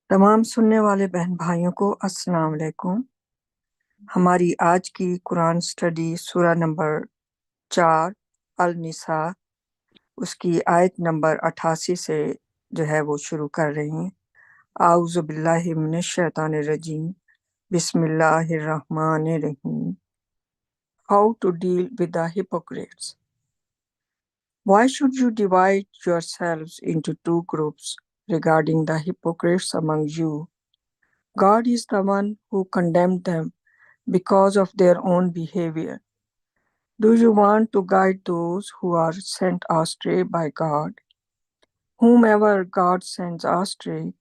تمام سننے والے بہن بھائیوں کو السلام علیکم۔ ہماری آج کی قرآن سٹڈی سورہ نمبر 4 النساء، اس کی آیت نمبر 88 سے جو ہے وہ شروع کر رہی ہیں۔ اعوذ باللہ من الشیطان الرجیم، بسم اللہ الرحمن الرحیم۔ How to deal with the hypocrites. Why should you divide yourselves into two groups regarding the hypocrites among you? God is the one who condemned them because of their own behavior. Do you want to guide those who are sent astray by God? Whomever God sends astray,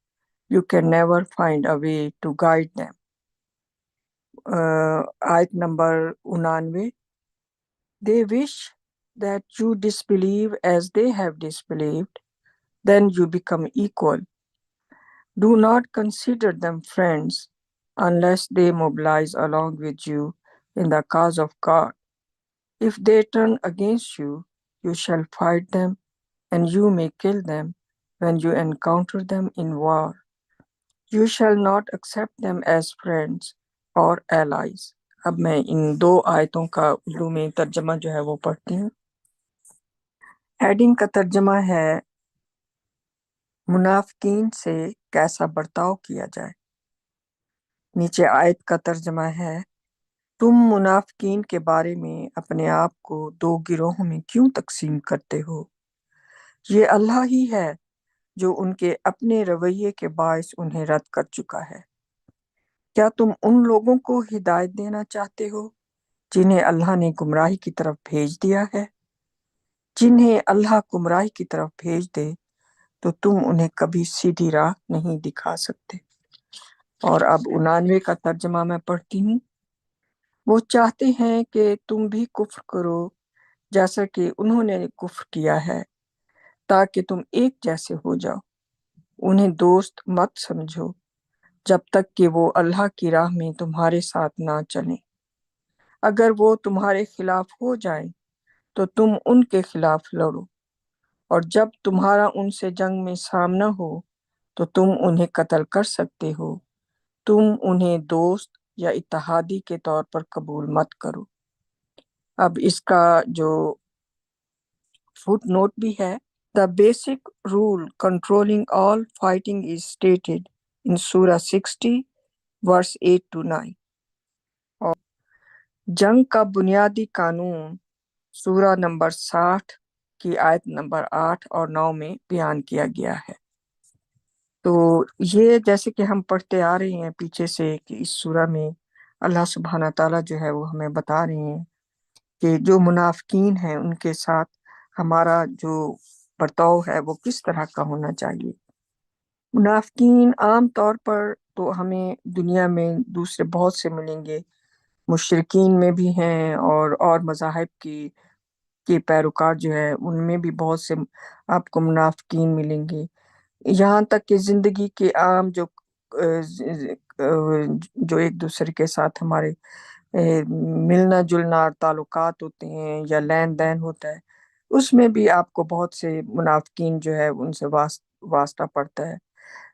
you can never find a way to guide them. آیت number 99۔ They wish that you disbelieve as they have disbelieved, then you become equal. Do not consider them friends unless they mobilize along with you in the cause of God. If they turn against you, you shall fight them, and you may kill them when you encounter them in war. You shall not accept them as friends or allies. اب میں ان دو آیتوں کا اردو میں ترجمہ جو ہے وہ پڑھتی ہوں۔ ہیڈنگ کا ترجمہ ہے منافقین سے کیسا برتاؤ کیا جائے۔ نیچے آیت کا ترجمہ ہے، تم منافقین کے بارے میں اپنے آپ کو دو گروہوں میں کیوں تقسیم کرتے ہو؟ یہ اللہ ہی ہے جو ان کے اپنے رویے کے باعث انہیں رد کر چکا ہے۔ کیا تم ان لوگوں کو ہدایت دینا چاہتے ہو جنہیں اللہ نے گمراہی کی طرف بھیج دیا ہے؟ جنہیں اللہ گمراہی کی طرف بھیج دے تو تم انہیں کبھی سیدھی راہ نہیں دکھا سکتے۔ اور اب 99 کا ترجمہ میں پڑھتی ہوں۔ وہ چاہتے ہیں کہ تم بھی کفر کرو جیسا کہ انہوں نے کفر کیا ہے، تاکہ تم ایک جیسے ہو جاؤ۔ انہیں دوست مت سمجھو جب تک کہ وہ اللہ کی راہ میں تمہارے ساتھ نہ چلیں۔ اگر وہ تمہارے خلاف ہو جائیں تو تم ان کے خلاف لڑو، اور جب تمہارا ان سے جنگ میں سامنا ہو تو تم انہیں قتل کر سکتے ہو۔ تم انہیں دوست یا اتحادی کے طور پر قبول مت کرو۔ اب اس کا جو فٹ نوٹ بھی ہے، The basic rule controlling all fighting is stated in Surah 60, verse 8 to 9. اور جنگ کا بنیادی قانون سورہ نمبر 60 کی آیت نمبر 8 اور 9 میں بیان کیا گیا ہے۔ تو یہ جیسے کہ ہم پڑھتے آ رہے ہیں پیچھے سے کہ اس سورہ میں اللہ سبحانہ تعالیٰ جو ہے وہ ہمیں بتا رہے ہیں کہ جو منافقین ہیں ان کے ساتھ ہمارا جو برتاؤ ہے وہ کس طرح کا ہونا چاہیے۔ منافقین عام طور پر تو ہمیں دنیا میں دوسرے بہت سے ملیں گے، مشرکین میں بھی ہیں اور مذاہب کے پیروکار جو ہے ان میں بھی بہت سے آپ کو منافقین ملیں گے۔ یہاں تک کہ زندگی کے عام جو ایک دوسرے کے ساتھ ہمارے ملنا جلنا تعلقات ہوتے ہیں یا لین دین ہوتا ہے، اس میں بھی آپ کو بہت سے منافقین جو ہے ان سے واسطہ پڑتا ہے۔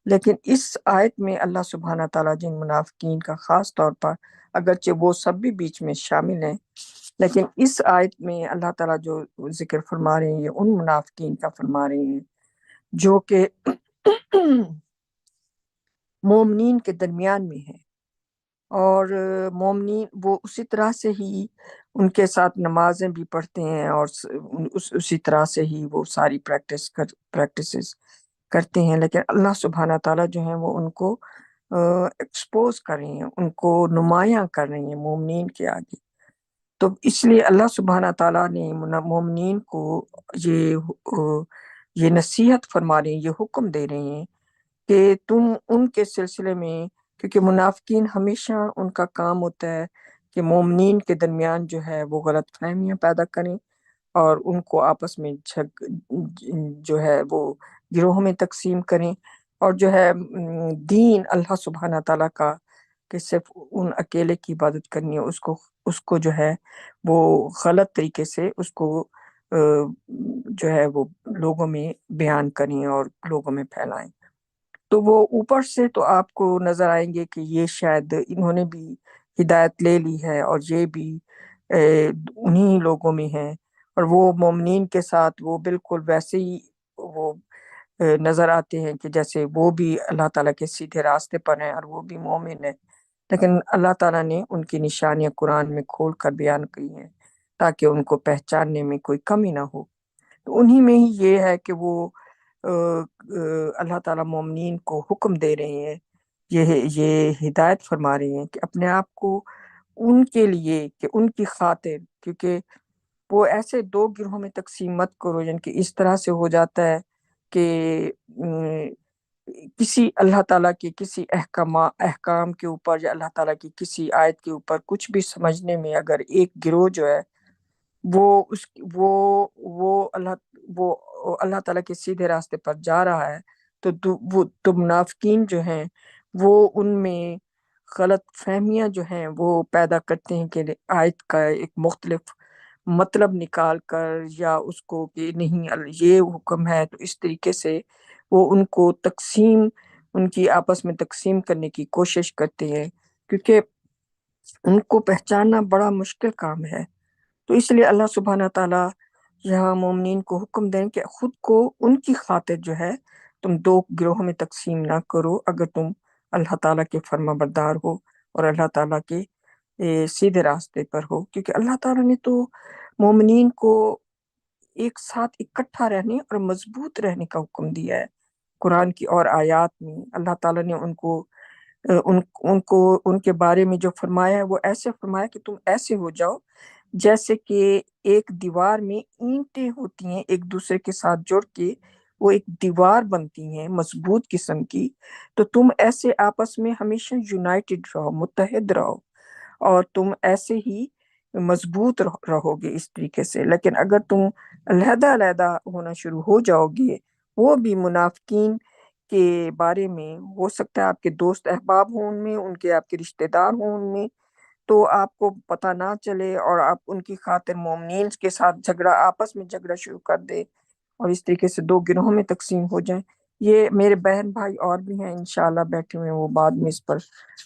لیکن اس آیت میں اللہ سبحانہ تعالیٰ جن منافقین کا خاص طور پر، اگرچہ وہ سب بھی بیچ میں شامل ہیں، لیکن اس آیت میں اللہ تعالیٰ جو ذکر فرما رہے ہیں یہ ان منافقین کا فرما رہے ہیں جو کہ مومنین کے درمیان میں ہیں، اور مومنین وہ اسی طرح سے ہی ان کے ساتھ نمازیں بھی پڑھتے ہیں اور اسی طرح سے ہی وہ ساری پریکٹسز کرتے ہیں، لیکن اللہ سبحانہ تعالیٰ جو ہیں وہ ان کو ایکسپوز کر رہے ہیں، ان کو نمایاں کر رہے ہیں مومنین کے آگے۔ تو اس لیے اللہ سبحانہ تعالیٰ نے مومنین کو یہ نصیحت فرما رہے ہیں، یہ حکم دے رہے ہیں کہ تم ان کے سلسلے میں، کیونکہ منافقین ہمیشہ ان کا کام ہوتا ہے کہ مومنین کے درمیان جو ہے وہ غلط فہمیاں پیدا کریں اور ان کو آپس میں جو ہے وہ گروہوں میں تقسیم کریں، اور جو ہے دین اللہ سبحانہ تعالیٰ کا کہ صرف ان اکیلے کی عبادت کرنی ہے، اس کو جو ہے وہ غلط طریقے سے اس کو جو ہے وہ لوگوں میں بیان کریں اور لوگوں میں پھیلائیں۔ تو وہ اوپر سے تو آپ کو نظر آئیں گے کہ یہ شاید انہوں نے بھی ہدایت لے لی ہے اور یہ بھی انہی لوگوں میں ہیں، اور وہ مومنین کے ساتھ وہ بالکل ویسے ہی وہ نظر آتے ہیں کہ جیسے وہ بھی اللہ تعالیٰ کے سیدھے راستے پر ہیں اور وہ بھی مومن ہیں، لیکن اللہ تعالیٰ نے ان کی نشانیاں قرآن میں کھول کر بیان کی ہیں تاکہ ان کو پہچاننے میں کوئی کمی نہ ہو۔ تو انہی میں ہی یہ ہے کہ وہ اللہ تعالیٰ مومنین کو حکم دے رہے ہیں، یہ ہدایت فرما رہے ہیں کہ اپنے آپ کو ان کے لیے کہ ان کی خاطر، کیونکہ وہ ایسے دو گروہوں میں تقسیم مت کرو، یعنی کہ اس طرح سے ہو جاتا ہے کہ کسی اللہ تعالیٰ کے کسی احکام کے اوپر یا اللہ تعالیٰ کی کسی آیت کے اوپر کچھ بھی سمجھنے میں اگر ایک گروہ جو ہے وہ اس وہ اللہ تعالیٰ کے سیدھے راستے پر جا رہا ہے، تو منافقین جو ہیں وہ ان میں غلط فہمیاں جو ہیں وہ پیدا کرتے ہیں کہ آیت کا ایک مختلف مطلب نکال کر یا اس کو کہ نہیں یہ حکم ہے، تو اس طریقے سے وہ ان کو ان کی آپس میں تقسیم کرنے کی کوشش کرتے ہیں، کیونکہ ان کو پہچاننا بڑا مشکل کام ہے۔ تو اس لیے اللہ سبحانہ تعالیٰ یہاں مومنین کو حکم دیں کہ خود کو ان کی خاطر جو ہے تم دو گروہوں میں تقسیم نہ کرو، اگر تم اللہ تعالیٰ کے فرما بردار ہو اور اللہ تعالیٰ کے سیدھے راستے پر ہو، کیونکہ اللہ تعالیٰ نے تو مومنین کو ایک ساتھ اکٹھا رہنے اور مضبوط رہنے کا حکم دیا ہے۔ قرآن کی اور آیات میں اللہ تعالیٰ نے ان کے بارے میں جو فرمایا ہے وہ ایسے فرمایا کہ تم ایسے ہو جاؤ جیسے کہ ایک دیوار میں اینٹیں ہوتی ہیں ایک دوسرے کے ساتھ جڑ کے وہ ایک دیوار بنتی ہیں مضبوط قسم کی، تو تم ایسے آپس میں ہمیشہ یونائٹڈ رہو، متحد رہو، اور تم ایسے ہی مضبوط رہو گے اس طریقے سے۔ لیکن اگر تم علیحدہ علیحدہ ہونا شروع ہو جاؤ گے، وہ بھی منافقین کے بارے میں، ہو سکتا ہے آپ کے دوست احباب ہوں ان میں، ان کے آپ کے رشتہ دار ہوں ان میں، تو آپ کو پتہ نہ چلے اور آپ ان کی خاطر مومنین کے ساتھ آپس میں جھگڑا شروع کر دے اور اس طریقے سے دو گروہوں میں تقسیم ہو جائیں۔ یہ میرے بہن بھائی اور بھی ہیں انشاءاللہ بیٹھے ہوئے ہیں، وہ بعد میں اس پر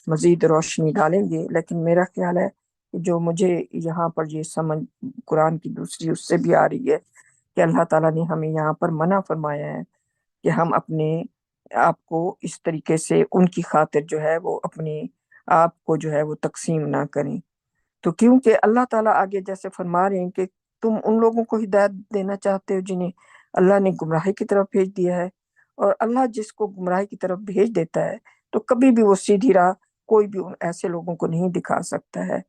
مزید روشنی ڈالیں گے، لیکن میرا خیال ہے کہ جو مجھے یہاں پر یہ سمجھ قرآن کی دوسری اس سے بھی آ رہی ہے کہ اللہ تعالیٰ نے ہمیں یہاں پر منع فرمایا ہے کہ ہم اپنے آپ کو اس طریقے سے ان کی خاطر جو ہے وہ اپنے آپ کو جو ہے وہ تقسیم نہ کریں۔ تو کیونکہ اللہ تعالیٰ آگے جیسے فرما رہے ہیں کہ تم ان لوگوں کو ہدایت دینا چاہتے ہو جنہیں اللہ نے گمراہی کی طرف بھیج دیا ہے، اور اللہ جس کو گمراہی کی طرف بھیج دیتا ہے تو کبھی بھی وہ سیدھی راہ کوئی بھی ایسے لوگوں کو نہیں دکھا سکتا ہے،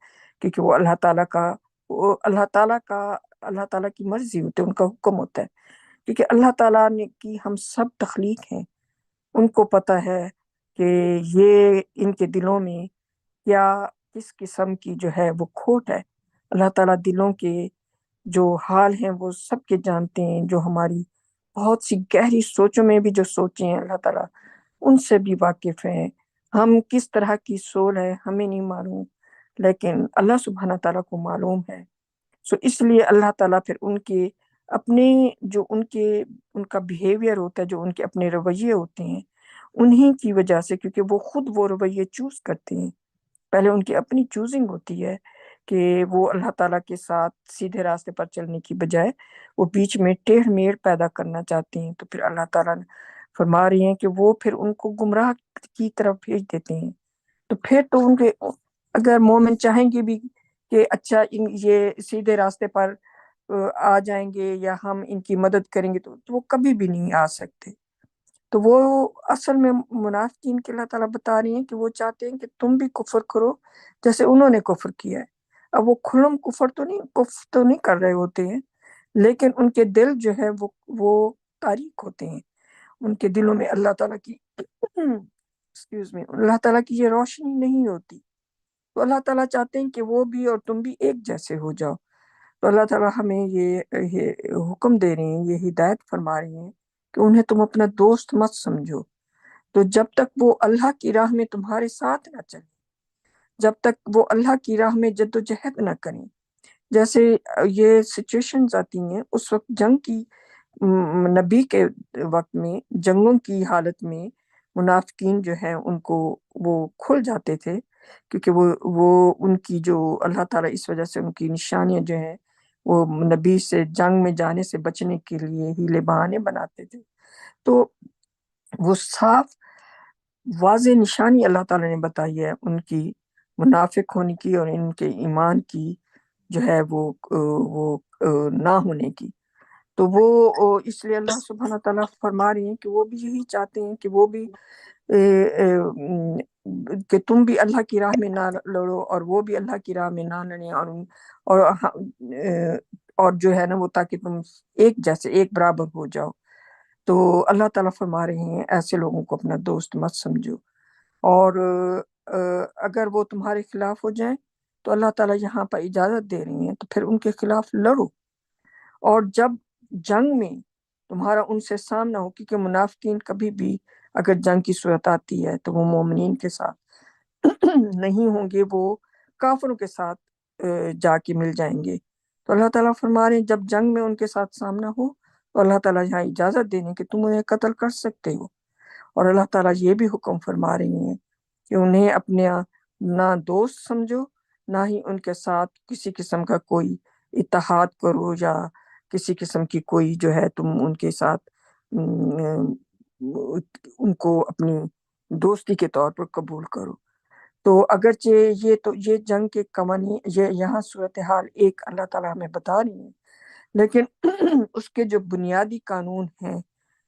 کیونکہ وہ اللہ تعالیٰ کی مرضی ہوتی ہے، ان کا حکم ہوتا ہے، کیونکہ اللہ تعالیٰ نے کی ہم سب تخلیق ہیں، ان کو پتہ ہے کہ یہ ان کے دلوں میں کیا کس قسم کی جو ہے وہ کھوٹ ہے۔ اللہ تعالیٰ دلوں کے جو حال ہیں وہ سب کے جانتے ہیں، جو ہماری بہت سی گہری سوچوں میں بھی جو سوچیں ہیں اللہ تعالیٰ ان سے بھی واقف ہیں۔ ہم کس طرح کی سوچ ہے ہمیں نہیں معلوم، لیکن اللہ سبحانہ تعالیٰ کو معلوم ہے۔ اس لیے اللہ تعالیٰ پھر ان کے اپنے جو ان کا بیہیویئر ہوتا ہے، جو ان کے اپنے رویے ہوتے ہیں، انہی کی وجہ سے، کیونکہ وہ خود وہ رویے چوز کرتے ہیں، پہلے ان کی اپنی چوزنگ ہوتی ہے کہ وہ اللہ تعالیٰ کے ساتھ سیدھے راستے پر چلنے کی بجائے وہ بیچ میں ٹیڑھ میڑ پیدا کرنا چاہتے ہیں، تو پھر اللہ تعالیٰ فرما رہی ہیں کہ وہ پھر ان کو گمراہ کی طرف بھیج دیتے ہیں۔ تو پھر تو ان کے اگر مومن چاہیں گے بھی کہ اچھا یہ سیدھے راستے پر آ جائیں گے یا ہم ان کی مدد کریں گے، تو وہ کبھی بھی نہیں آ سکتے۔ تو وہ اصل میں منافقین کے اللہ تعالیٰ بتا رہی ہیں کہ وہ چاہتے ہیں کہ تم بھی کفر کرو جیسے انہوں نے کفر کیا ہے۔ اب وہ کھلم کفر تو نہیں کر رہے ہوتے ہیں، لیکن ان کے دل جو ہے وہ تاریک ہوتے ہیں، ان کے دلوں میں اللہ تعالیٰ کی اللہ تعالیٰ کی یہ روشنی نہیں ہوتی۔ تو اللہ تعالیٰ چاہتے ہیں کہ وہ بھی اور تم بھی ایک جیسے ہو جاؤ۔ تو اللہ تعالیٰ ہمیں یہ حکم دے رہے ہیں، یہ ہدایت فرما رہی ہیں کہ انہیں تم اپنا دوست مت سمجھو، تو جب تک وہ اللہ کی راہ میں تمہارے ساتھ نہ چلے، جب تک وہ اللہ کی راہ میں جد و جہد نہ کریں۔ جیسے یہ سچویشنز آتی ہیں اس وقت جنگ کی، نبی کے وقت میں جنگوں کی حالت میں منافقین جو ہیں ان کو وہ کھل جاتے تھے، کیونکہ وہ ان کی جو اللہ تعالیٰ اس وجہ سے ان کی نشانیاں جو ہیں وہ نبی سے جنگ میں جانے سے بچنے کے لیے ہیلے بہانے بناتے تھے، تو وہ صاف واضح نشانی اللہ تعالیٰ نے بتائی ہے ان کی منافق ہونے کی اور ان کے ایمان کی جو ہے وہ نہ ہونے کی۔ تو وہ اس لیے اللہ سبحانہ تعالیٰ فرما رہی ہیں کہ وہ بھی یہی چاہتے ہیں کہ وہ بھی کہ تم بھی اللہ کی راہ میں نہ لڑو اور وہ بھی اللہ کی راہ میں نہ لڑیں، اور جو ہے نا وہ تاکہ تم ایک جیسے ایک برابر ہو جاؤ۔ تو اللہ تعالیٰ فرما رہے ہیں ایسے لوگوں کو اپنا دوست مت سمجھو، اور اگر وہ تمہارے خلاف ہو جائیں تو اللہ تعالیٰ یہاں پر اجازت دے رہی ہیں تو پھر ان کے خلاف لڑو، اور جب جنگ میں تمہارا ان سے سامنا ہو، کیونکہ منافقین کبھی بھی اگر جنگ کی صورت آتی ہے تو وہ مومنین کے ساتھ نہیں ہوں گے، وہ کافروں کے ساتھ جا کے مل جائیں گے۔ تو اللہ تعالیٰ فرما رہے ہیں جب جنگ میں ان کے ساتھ سامنا ہو تو اللہ تعالیٰ یہاں اجازت دے دیں کہ تم انہیں قتل کر سکتے ہو، اور اللہ تعالیٰ یہ بھی حکم فرما رہی ہیں کہ انہیں اپنے نہ دوست سمجھو، نہ ہی ان کے ساتھ کسی قسم کا کوئی اتحاد کرو، یا کسی قسم کی کوئی جو ہے تم ان کے ساتھ ان کو اپنی دوستی کے طور پر قبول کرو۔ تو اگرچہ یہ جنگ کے قوانین یہ یہاں صورتحال ایک اللہ تعالیٰ ہمیں بتا رہی ہیں، لیکن اس کے جو بنیادی قانون ہیں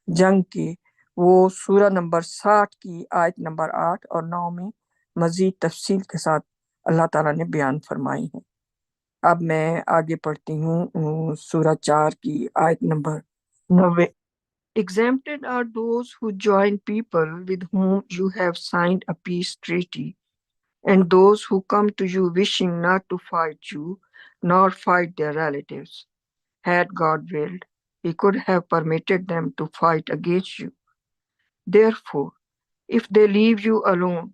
جنگ کے وہ سورہ نمبر 60 کی آیت نمبر 8 اور 9 میں مزید تفصیل کے ساتھ اللہ تعالیٰ نے بیان فرمائی ہیں۔ اب میں آگے پڑھتی ہوں سورہ 4 کی آیت number 9۔ Exempted are those who join people with whom you have signed a peace treaty, and those who come to you wishing not to fight you, nor fight their relatives. Had God willed, He could have permitted them to fight against you. Therefore, if they leave you alone,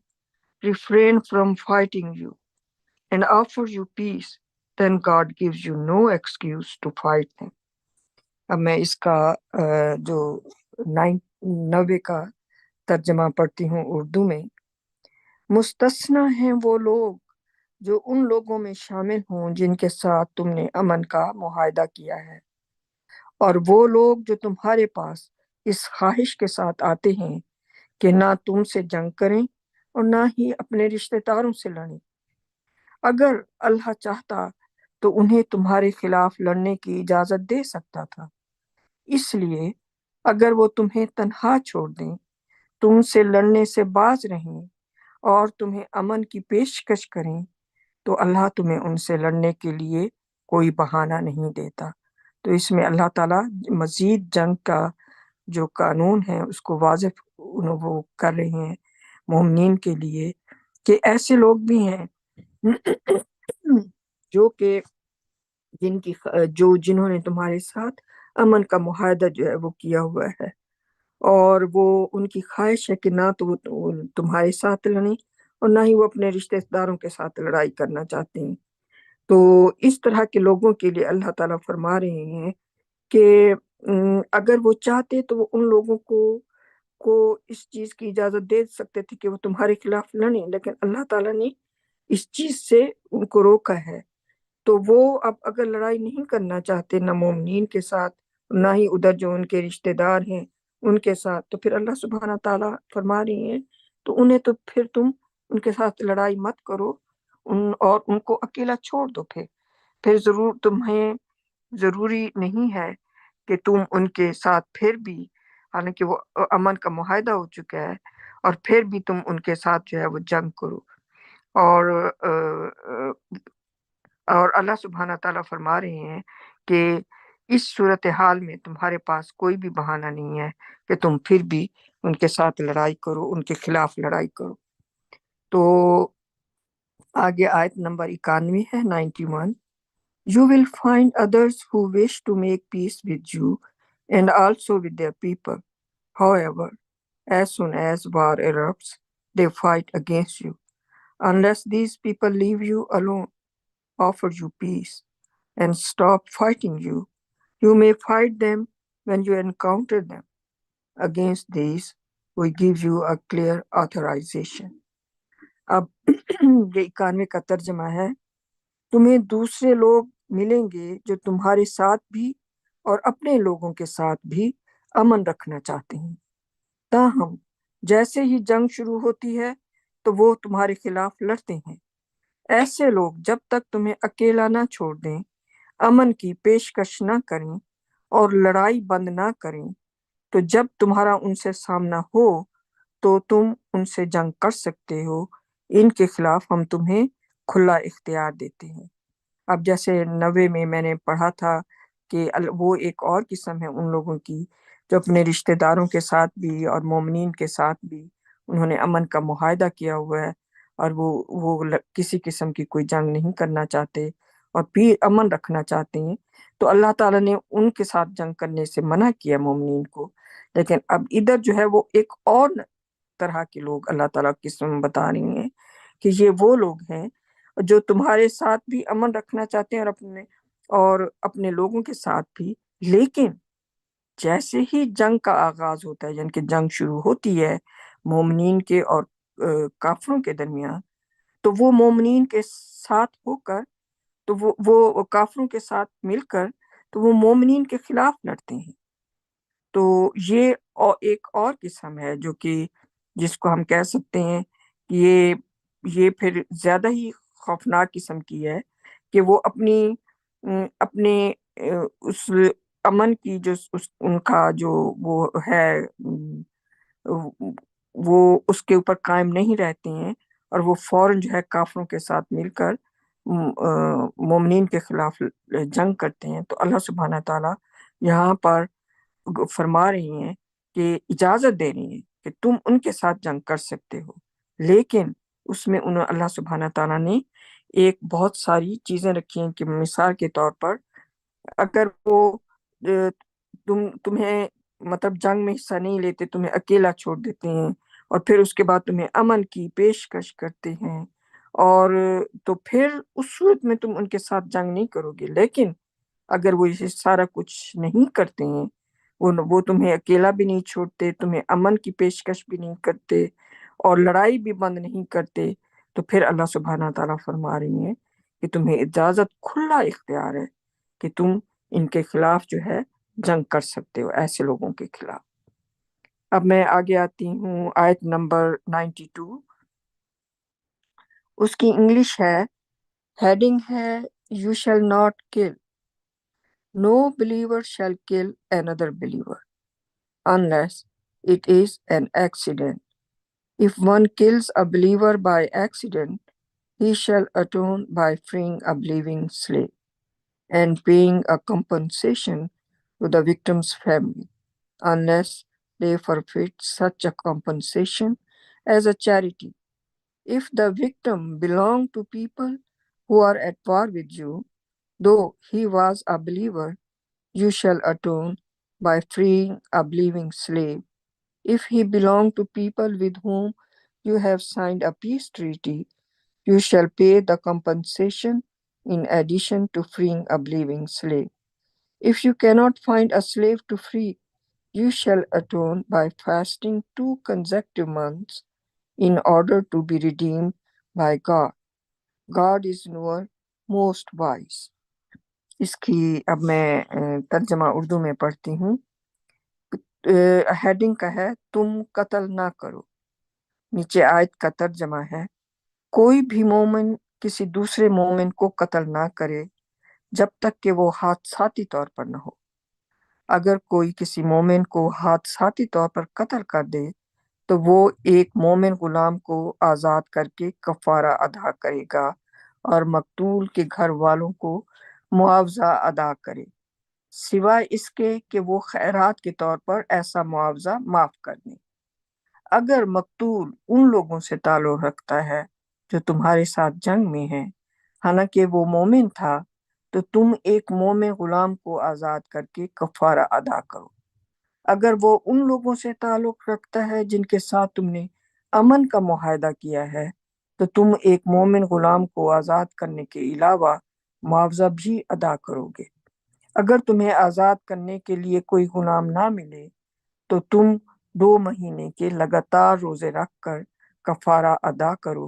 refrain from fighting you, and offer you peace, then God gives you no excuse to fight them. اب میں اس کا جو 90 کا ترجمہ پڑھتی ہوں اردو میں۔ مستثنی ہیں وہ لوگ جو ان لوگوں میں شامل ہوں جن کے ساتھ تم نے امن کا معاہدہ کیا ہے، اور وہ لوگ جو تمہارے پاس اس خواہش کے ساتھ آتے ہیں کہ نہ تم سے جنگ کریں اور نہ ہی اپنے رشتہ داروں سے لڑیں۔ اگر اللہ چاہتا تو انہیں تمہارے خلاف لڑنے کی اجازت دے سکتا تھا، اس لیے اگر وہ تمہیں تنہا چھوڑ دیں، تم سے لڑنے سے باز رہیں اور تمہیں امن کی پیشکش کریں، تو اللہ تمہیں ان سے لڑنے کے لیے کوئی بہانہ نہیں دیتا۔ تو اس میں اللہ تعالیٰ مزید جنگ کا جو قانون ہے اس کو واضح وہ کر رہے ہیں مومنین کے لیے کہ ایسے لوگ بھی ہیں جو کہ جنہوں نے تمہارے ساتھ امن کا معاہدہ جو ہے وہ کیا ہوا ہے، اور وہ ان کی خواہش ہے کہ نہ تو وہ تمہارے ساتھ لڑیں اور نہ ہی وہ اپنے رشتہ داروں کے ساتھ لڑائی کرنا چاہتے ہیں۔ تو اس طرح کے لوگوں کے لیے اللہ تعالیٰ فرما رہے ہیں کہ اگر وہ چاہتے تو وہ ان لوگوں کو اس چیز کی اجازت دے سکتے تھے کہ وہ تمہارے خلاف لڑیں، لیکن اللہ تعالیٰ نے اس چیز سے ان کو روکا ہے۔ تو وہ اب اگر لڑائی نہیں کرنا چاہتے نہ مومنین کے ساتھ نہ ہی ادھر جو ان کے رشتہ دار ہیں ان کے ساتھ، تو پھر اللہ سبحانہ تعالیٰ فرما رہی ہیں تو انہیں تو پھر تم ان کے ساتھ لڑائی مت کرو، اور ان کو اکیلا چھوڑ دو۔ پھر تمہیں ضروری نہیں ہے کہ تم ان کے ساتھ پھر بھی، حالانکہ وہ امن کا معاہدہ ہو چکا ہے، اور پھر بھی تم ان کے ساتھ جو ہے وہ جنگ کرو۔ اور اللہ سبحانہ تعالیٰ فرما رہے ہیں کہ اس صورتحال میں تمہارے پاس کوئی بھی بہانہ نہیں ہے کہ تم پھر بھی ان کے ساتھ لڑائی کرو، ان کے خلاف لڑائی کرو۔ تو آگے آیت نمبر 91 ہے 91۔ You will find others who wish to make peace with you and also with their people. However, as soon as war erupts, they fight against you. Unless these people leave you alone, offer you peace, and stop fighting you, you may fight them when you encounter them. Against these, we give you a clear authorization. اب یہ 91 کا ترجمہ ہے، تمہیں دوسرے لوگ ملیں گے جو تمہارے ساتھ بھی اور اپنے لوگوں کے ساتھ بھی امن رکھنا چاہتے ہیں، تاہم جیسے ہی جنگ شروع ہوتی ہے تو وہ تمہارے خلاف لڑتے ہیں۔ ایسے لوگ جب تک تمہیں اکیلا نہ چھوڑ دیں، امن کی پیشکش نہ کریں اور لڑائی بند نہ کریں، تو جب تمہارا ان سے سامنا ہو تو تم ان سے جنگ کر سکتے ہو۔ ان کے خلاف ہم تمہیں کھلا اختیار دیتے ہیں۔ اب جیسے 90 میں نے پڑھا تھا کہ وہ ایک اور قسم ہے ان لوگوں کی جو اپنے رشتہ داروں کے ساتھ بھی اور مومنین کے ساتھ بھی انہوں نے امن کا معاہدہ کیا ہوا ہے، اور وہ کسی قسم کی کوئی جنگ نہیں کرنا چاہتے اور بھی امن رکھنا چاہتے ہیں۔ تو اللہ تعالیٰ نے ان کے ساتھ جنگ کرنے سے منع کیا مومنین کو، لیکن اب ادھر جو ہے وہ ایک اور طرح کے لوگ اللہ تعالیٰ قسم بتا رہی ہیں کہ یہ وہ لوگ ہیں جو تمہارے ساتھ بھی امن رکھنا چاہتے ہیں اور اپنے لوگوں کے ساتھ بھی، لیکن جیسے ہی جنگ کا آغاز ہوتا ہے، یعنی کہ جنگ شروع ہوتی ہے مومنین کے اور کافروں کے درمیان، تو وہ مومنین کے ساتھ ہو کر تو وہ کافروں کے ساتھ مل کر تو وہ مومنین کے خلاف لڑتے ہیں۔ تو یہ ایک اور قسم ہے جو کہ جس کو ہم کہہ سکتے ہیں کہ یہ پھر زیادہ ہی خوفناک قسم کی ہے کہ وہ اپنے اس امن کی جو ان کا جو وہ ہے وہ اس کے اوپر قائم نہیں رہتے ہیں، اور وہ فوراً جو ہے کافروں کے ساتھ مل کر مومنین کے خلاف جنگ کرتے ہیں۔ تو اللہ سبحانہ تعالیٰ یہاں پر فرما رہی ہیں کہ اجازت دے رہی ہیں کہ تم ان کے ساتھ جنگ کر سکتے ہو، لیکن اس میں اللہ سبحانہ تعالیٰ نے ایک بہت ساری چیزیں رکھی ہیں کہ مثال کے طور پر اگر وہ تمہیں مطلب جنگ میں حصہ نہیں لیتے، تمہیں اکیلا چھوڑ دیتے ہیں اور پھر اس کے بعد تمہیں امن کی پیشکش کرتے ہیں، اور تو پھر اس صورت میں تم ان کے ساتھ جنگ نہیں کرو گے۔ لیکن اگر وہ یہ سارا کچھ نہیں کرتے ہیں، وہ تمہیں اکیلا بھی نہیں چھوڑتے، تمہیں امن کی پیشکش بھی نہیں کرتے اور لڑائی بھی بند نہیں کرتے، تو پھر اللہ سبحانہ تعالیٰ فرما رہی ہیں کہ تمہیں اجازت کھلا اختیار ہے کہ تم ان کے خلاف جو ہے جنگ کر سکتے ہو، ایسے لوگوں کے خلاف۔ اب میں آگے آتی ہوں آیت نمبر 92، اس کی انگلش ہے، ہیڈنگ ہے you shall not kill, no believer shall kill another believer unless it is an accident. If one kills a believer by accident, he shall atone by freeing a believing slave and paying a compensation to the victim's family, unless they forfeit such a compensation as a charity. If the victim belong to people who are at war with you, though he was a believer, you shall atone by freeing a believing slave. If he belong to people with whom you have signed a peace treaty, you shall pay the compensation in addition to freeing a believing slave. If you cannot find a slave to free, you shall atone by fasting 2 consecutive months in order to be redeemed by God. God is your most wise. اس کی اب میں ترجمہ اردو میں پڑھتی ہوں۔ Heading کا ہے تم قتل نہ کرو، نیچے آیت کا ترجمہ ہے، کوئی بھی مومن کسی دوسرے مومن کو قتل نہ کرے جب تک کہ وہ حادثاتی طور پر نہ ہو۔ اگر کوئی کسی مومن کو حادثاتی طور پر قتل کر دے تو وہ ایک مومن غلام کو آزاد کر کے کفارہ ادا کرے گا اور مقتول کے گھر والوں کو معاوضہ ادا کرے، سوائے اس کے کہ وہ خیرات کے طور پر ایسا معاوضہ معاف کر دیں۔ اگر مقتول ان لوگوں سے تعلق رکھتا ہے جو تمہارے ساتھ جنگ میں ہیں، حالانکہ وہ مومن تھا، تو تم ایک مومن غلام کو آزاد کر کے کفارہ ادا کرو۔ اگر وہ ان لوگوں سے تعلق رکھتا ہے جن کے ساتھ تم نے امن کا معاہدہ کیا ہے، تو تم ایک مومن غلام کو آزاد کرنے کے علاوہ معاوضہ بھی ادا کرو گے۔ اگر تمہیں آزاد کرنے کے لیے کوئی غلام نہ ملے تو تم 2 مہینے کے لگاتار روزے رکھ کر کفارہ ادا کرو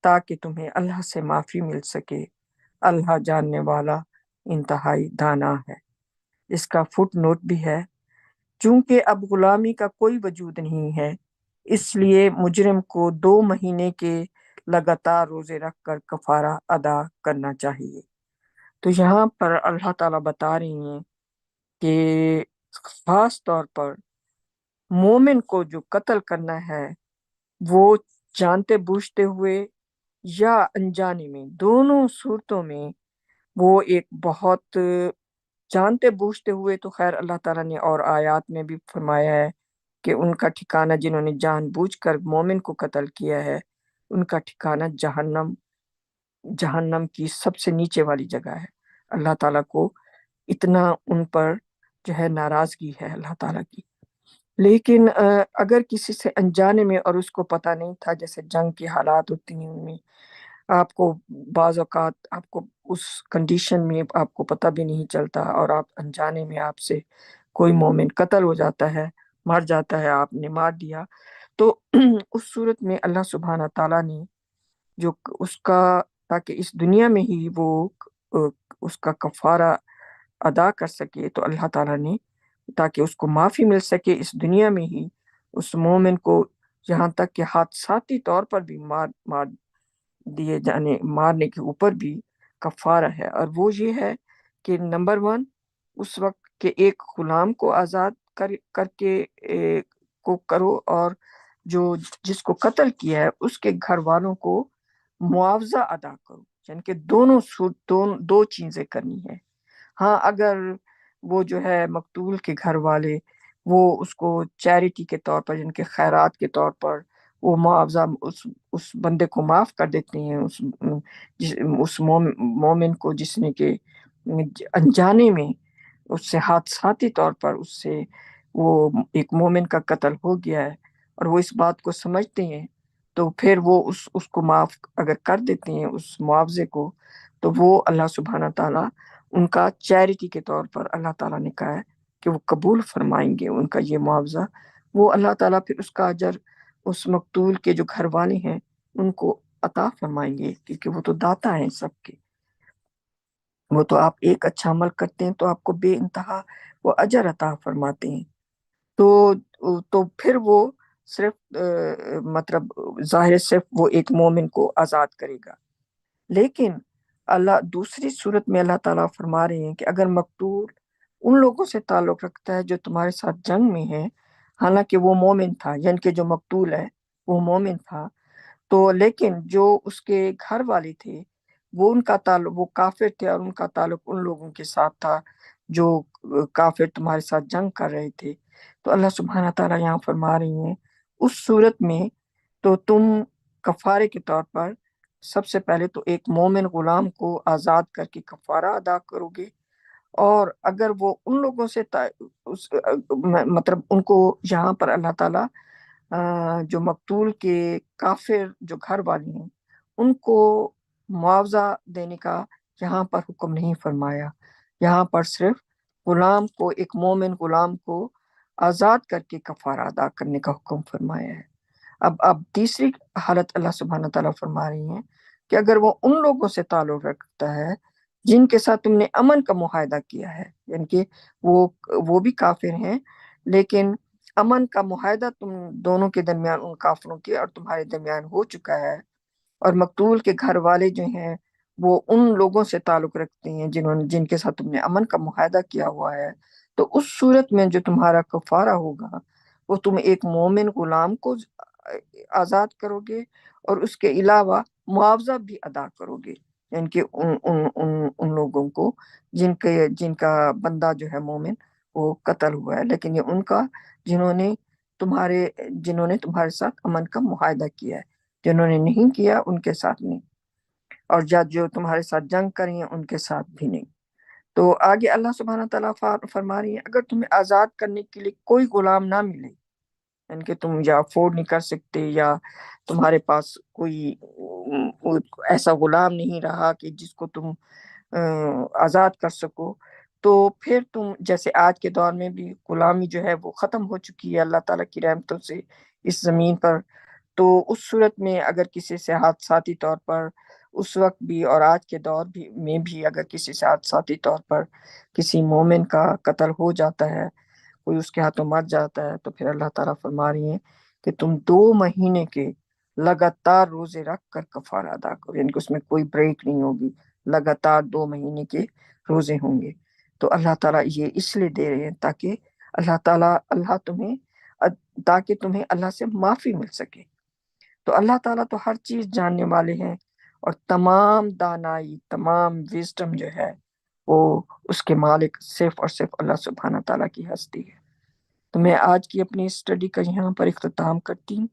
تاکہ تمہیں اللہ سے معافی مل سکے۔ اللہ جاننے والا انتہائی دانا ہے۔ اس کا فٹ نوٹ بھی ہے، چونکہ اب غلامی کا کوئی وجود نہیں ہے، اس لیے مجرم کو 2 مہینے کے لگاتار روزے رکھ کر کفارہ ادا کرنا چاہیے۔ تو یہاں پر اللہ تعالیٰ بتا رہی ہیں کہ خاص طور پر مومن کو جو قتل کرنا ہے وہ جانتے بوجھتے ہوئے یا انجانے میں، دونوں صورتوں میں وہ ایک بہت جانتے بوجھتے ہوئے تو خیر اللہ تعالیٰ نے اور آیات میں بھی فرمایا ہے کہ ان کا ٹھکانہ، جنہوں نے جان بوجھ کر مومن کو قتل کیا ہے، ان کا ٹھکانہ جہنم کی سب سے نیچے والی جگہ ہے۔ اللہ تعالیٰ کو اتنا ان پر جو ہے ناراضگی ہے اللہ تعالیٰ کی۔ لیکن اگر کسی سے انجانے میں اور اس کو پتہ نہیں تھا، جیسے جنگ کی حالات ہوتی ہیں ان میں آپ کو بعض اوقات آپ کو اس کنڈیشن میں آپ کو پتہ بھی نہیں چلتا اور آپ انجانے میں آپ سے کوئی مومن قتل ہو جاتا ہے، مر جاتا ہے، آپ نے مار دیا، تو اس صورت میں اللہ سبحانہ تعالیٰ نے جو اس کا، تاکہ اس دنیا میں ہی وہ اس کا کفارہ ادا کر سکے، تو اللہ تعالیٰ نے تاکہ اس کو معافی مل سکے اس دنیا میں ہی، اس مومن کو یہاں تک کہ حادثاتی طور پر بھی مارنے کے اوپر بھی کفارہ ہے، اور وہ یہ ہے کہ نمبر 1 اس وقت کہ ایک غلام کو آزاد کر کے کو کرو، اور جس کو قتل کیا ہے اس کے گھر والوں کو معاوضہ ادا کرو، یعنی کہ دو چیزیں کرنی ہے۔ ہاں اگر وہ جو ہے مقتول کے گھر والے وہ اس کو چیریٹی کے طور پر، یعنی کہ خیرات کے طور پر وہ معاوضہ اس بندے کو معاف کر دیتے ہیں، اس مومن کو جس نے کہ انجانے میں اس سے حادثاتی طور پر اس سے وہ ایک مومن کا قتل ہو گیا ہے، اور وہ اس بات کو سمجھتے ہیں، تو پھر وہ اس کو معاف اگر کر دیتے ہیں اس معاوضے کو، تو وہ اللہ سبحانہ تعالیٰ ان کا چیریٹی کے طور پر اللہ تعالیٰ نے کہا ہے کہ وہ قبول فرمائیں گے ان کا یہ معاوضہ۔ وہ اللہ تعالیٰ پھر اس کا اجر اس مقتول کے جو گھر والے ہیں ان کو عطا فرمائیں گے، کیونکہ وہ تو داتا ہیں سب کے۔ وہ تو آپ ایک اچھا عمل کرتے ہیں تو آپ کو بے انتہا وہ اجر عطا فرماتے ہیں۔ تو پھر وہ صرف مطلب ظاہر صرف وہ ایک مومن کو آزاد کرے گا، لیکن اللہ دوسری صورت میں اللہ تعالیٰ فرما رہے ہیں کہ اگر مقتول ان لوگوں سے تعلق رکھتا ہے جو تمہارے ساتھ جنگ میں ہیں، حالانکہ وہ مومن تھا، یعنی کہ جو مقتول ہے وہ مومن تھا، تو لیکن جو اس کے گھر والے تھے وہ ان کا تعلق وہ کافر تھے، اور ان کا تعلق ان لوگوں کے ساتھ تھا جو کافر تمہارے ساتھ جنگ کر رہے تھے، تو اللہ سبحانہ تعالیٰ یہاں فرما رہی ہیں اس صورت میں تو تم کفارے کے طور پر سب سے پہلے تو ایک مومن غلام کو آزاد کر کے کفارہ ادا کرو گے، اور اگر وہ ان لوگوں سے مطلب ان کو یہاں پر اللہ تعالیٰ جو مقتول کے کافر جو گھر والے ہیں ان کو معاوضہ دینے کا یہاں پر حکم نہیں فرمایا، یہاں پر صرف غلام کو، ایک مومن غلام کو آزاد کر کے کفارہ ادا کرنے کا حکم فرمایا ہے۔ اب تیسری حالت اللہ سبحانہ تعالیٰ فرما رہی ہیں کہ اگر وہ ان لوگوں سے تعلق رکھتا ہے جن کے ساتھ تم نے امن کا معاہدہ کیا ہے، یعنی کہ وہ بھی کافر ہیں، لیکن امن کا معاہدہ تم دونوں کے درمیان، ان کافروں کے اور تمہارے درمیان ہو چکا ہے، اور مقتول کے گھر والے جو ہیں وہ ان لوگوں سے تعلق رکھتے ہیں جن کے ساتھ تم نے امن کا معاہدہ کیا ہوا ہے، تو اس صورت میں جو تمہارا کفارہ ہوگا وہ تم ایک مومن غلام کو آزاد کرو گے، اور اس کے علاوہ معاوضہ بھی ادا کرو گے، یعنی کہ ان لوگوں کو جن کا بندہ جو ہے مومن وہ قتل ہوا ہے، لیکن یہ ان کا جنہوں نے تمہارے ساتھ امن کا معاہدہ کیا ہے، جنہوں نے نہیں کیا ان کے ساتھ نہیں، اور جو تمہارے ساتھ جنگ کریں ان کے ساتھ بھی نہیں۔ تو آگے اللہ سبحانہ تعالیٰ فرما رہی ہے اگر تمہیں آزاد کرنے کے لیے کوئی غلام نہ ملے، یعنی کہ تم یا افورڈ نہیں کر سکتے، یا تمہارے پاس کوئی ایسا غلام نہیں رہا کہ جس کو تم آزاد کر سکو، تو پھر تم جیسے آج کے دور میں بھی غلامی جو ہے وہ ختم ہو چکی ہے اللہ تعالیٰ کی رحمتوں سے اس زمین پر، تو اس صورت میں اگر کسی سے حادثاتی طور پر اس وقت بھی اور آج کے دور بھی میں بھی اگر کسی سے حادثاتی طور پر کسی مومن کا قتل ہو جاتا ہے، کوئی اس کے ہاتھوں مر جاتا ہے، تو پھر اللہ تعالیٰ فرما رہی ہیں کہ تم 2 مہینے کے لگاتار روزے رکھ کر کفارہ ادا کرو، یعنی کہ اس میں کوئی بریک نہیں ہوگی، لگاتار 2 مہینے کے روزے ہوں گے۔ تو اللہ تعالیٰ یہ اس لیے دے رہے ہیں تاکہ اللہ تمہیں اللہ سے معافی مل سکے۔ تو اللہ تعالیٰ تو ہر چیز جاننے والے ہیں، اور تمام دانائی، تمام وزڈم جو ہے وہ اس کے مالک صرف اور صرف اللہ سبحانہ تعالیٰ کی ہستی ہے۔ تو میں آج کی اپنی اسٹڈی کا یہاں پر اختتام کرتی ہوں،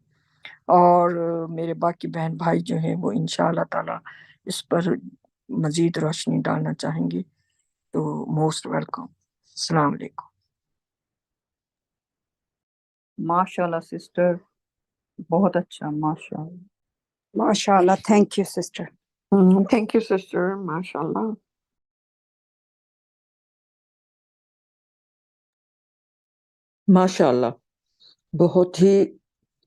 اور میرے باقی بہن بھائی جو ہیں وہ انشاءاللہ تعالیٰ اس پر مزید روشنی ڈالنا چاہیں گے، تو موسٹ ویلکم۔ السلام علیکم۔ ماشاءاللہ سسٹر، بہت اچھا، ماشاءاللہ۔ MashaAllah. Thank you, sister. Thank you sister, ماشاء اللہ۔ ماشاء اللہ، بہت ہی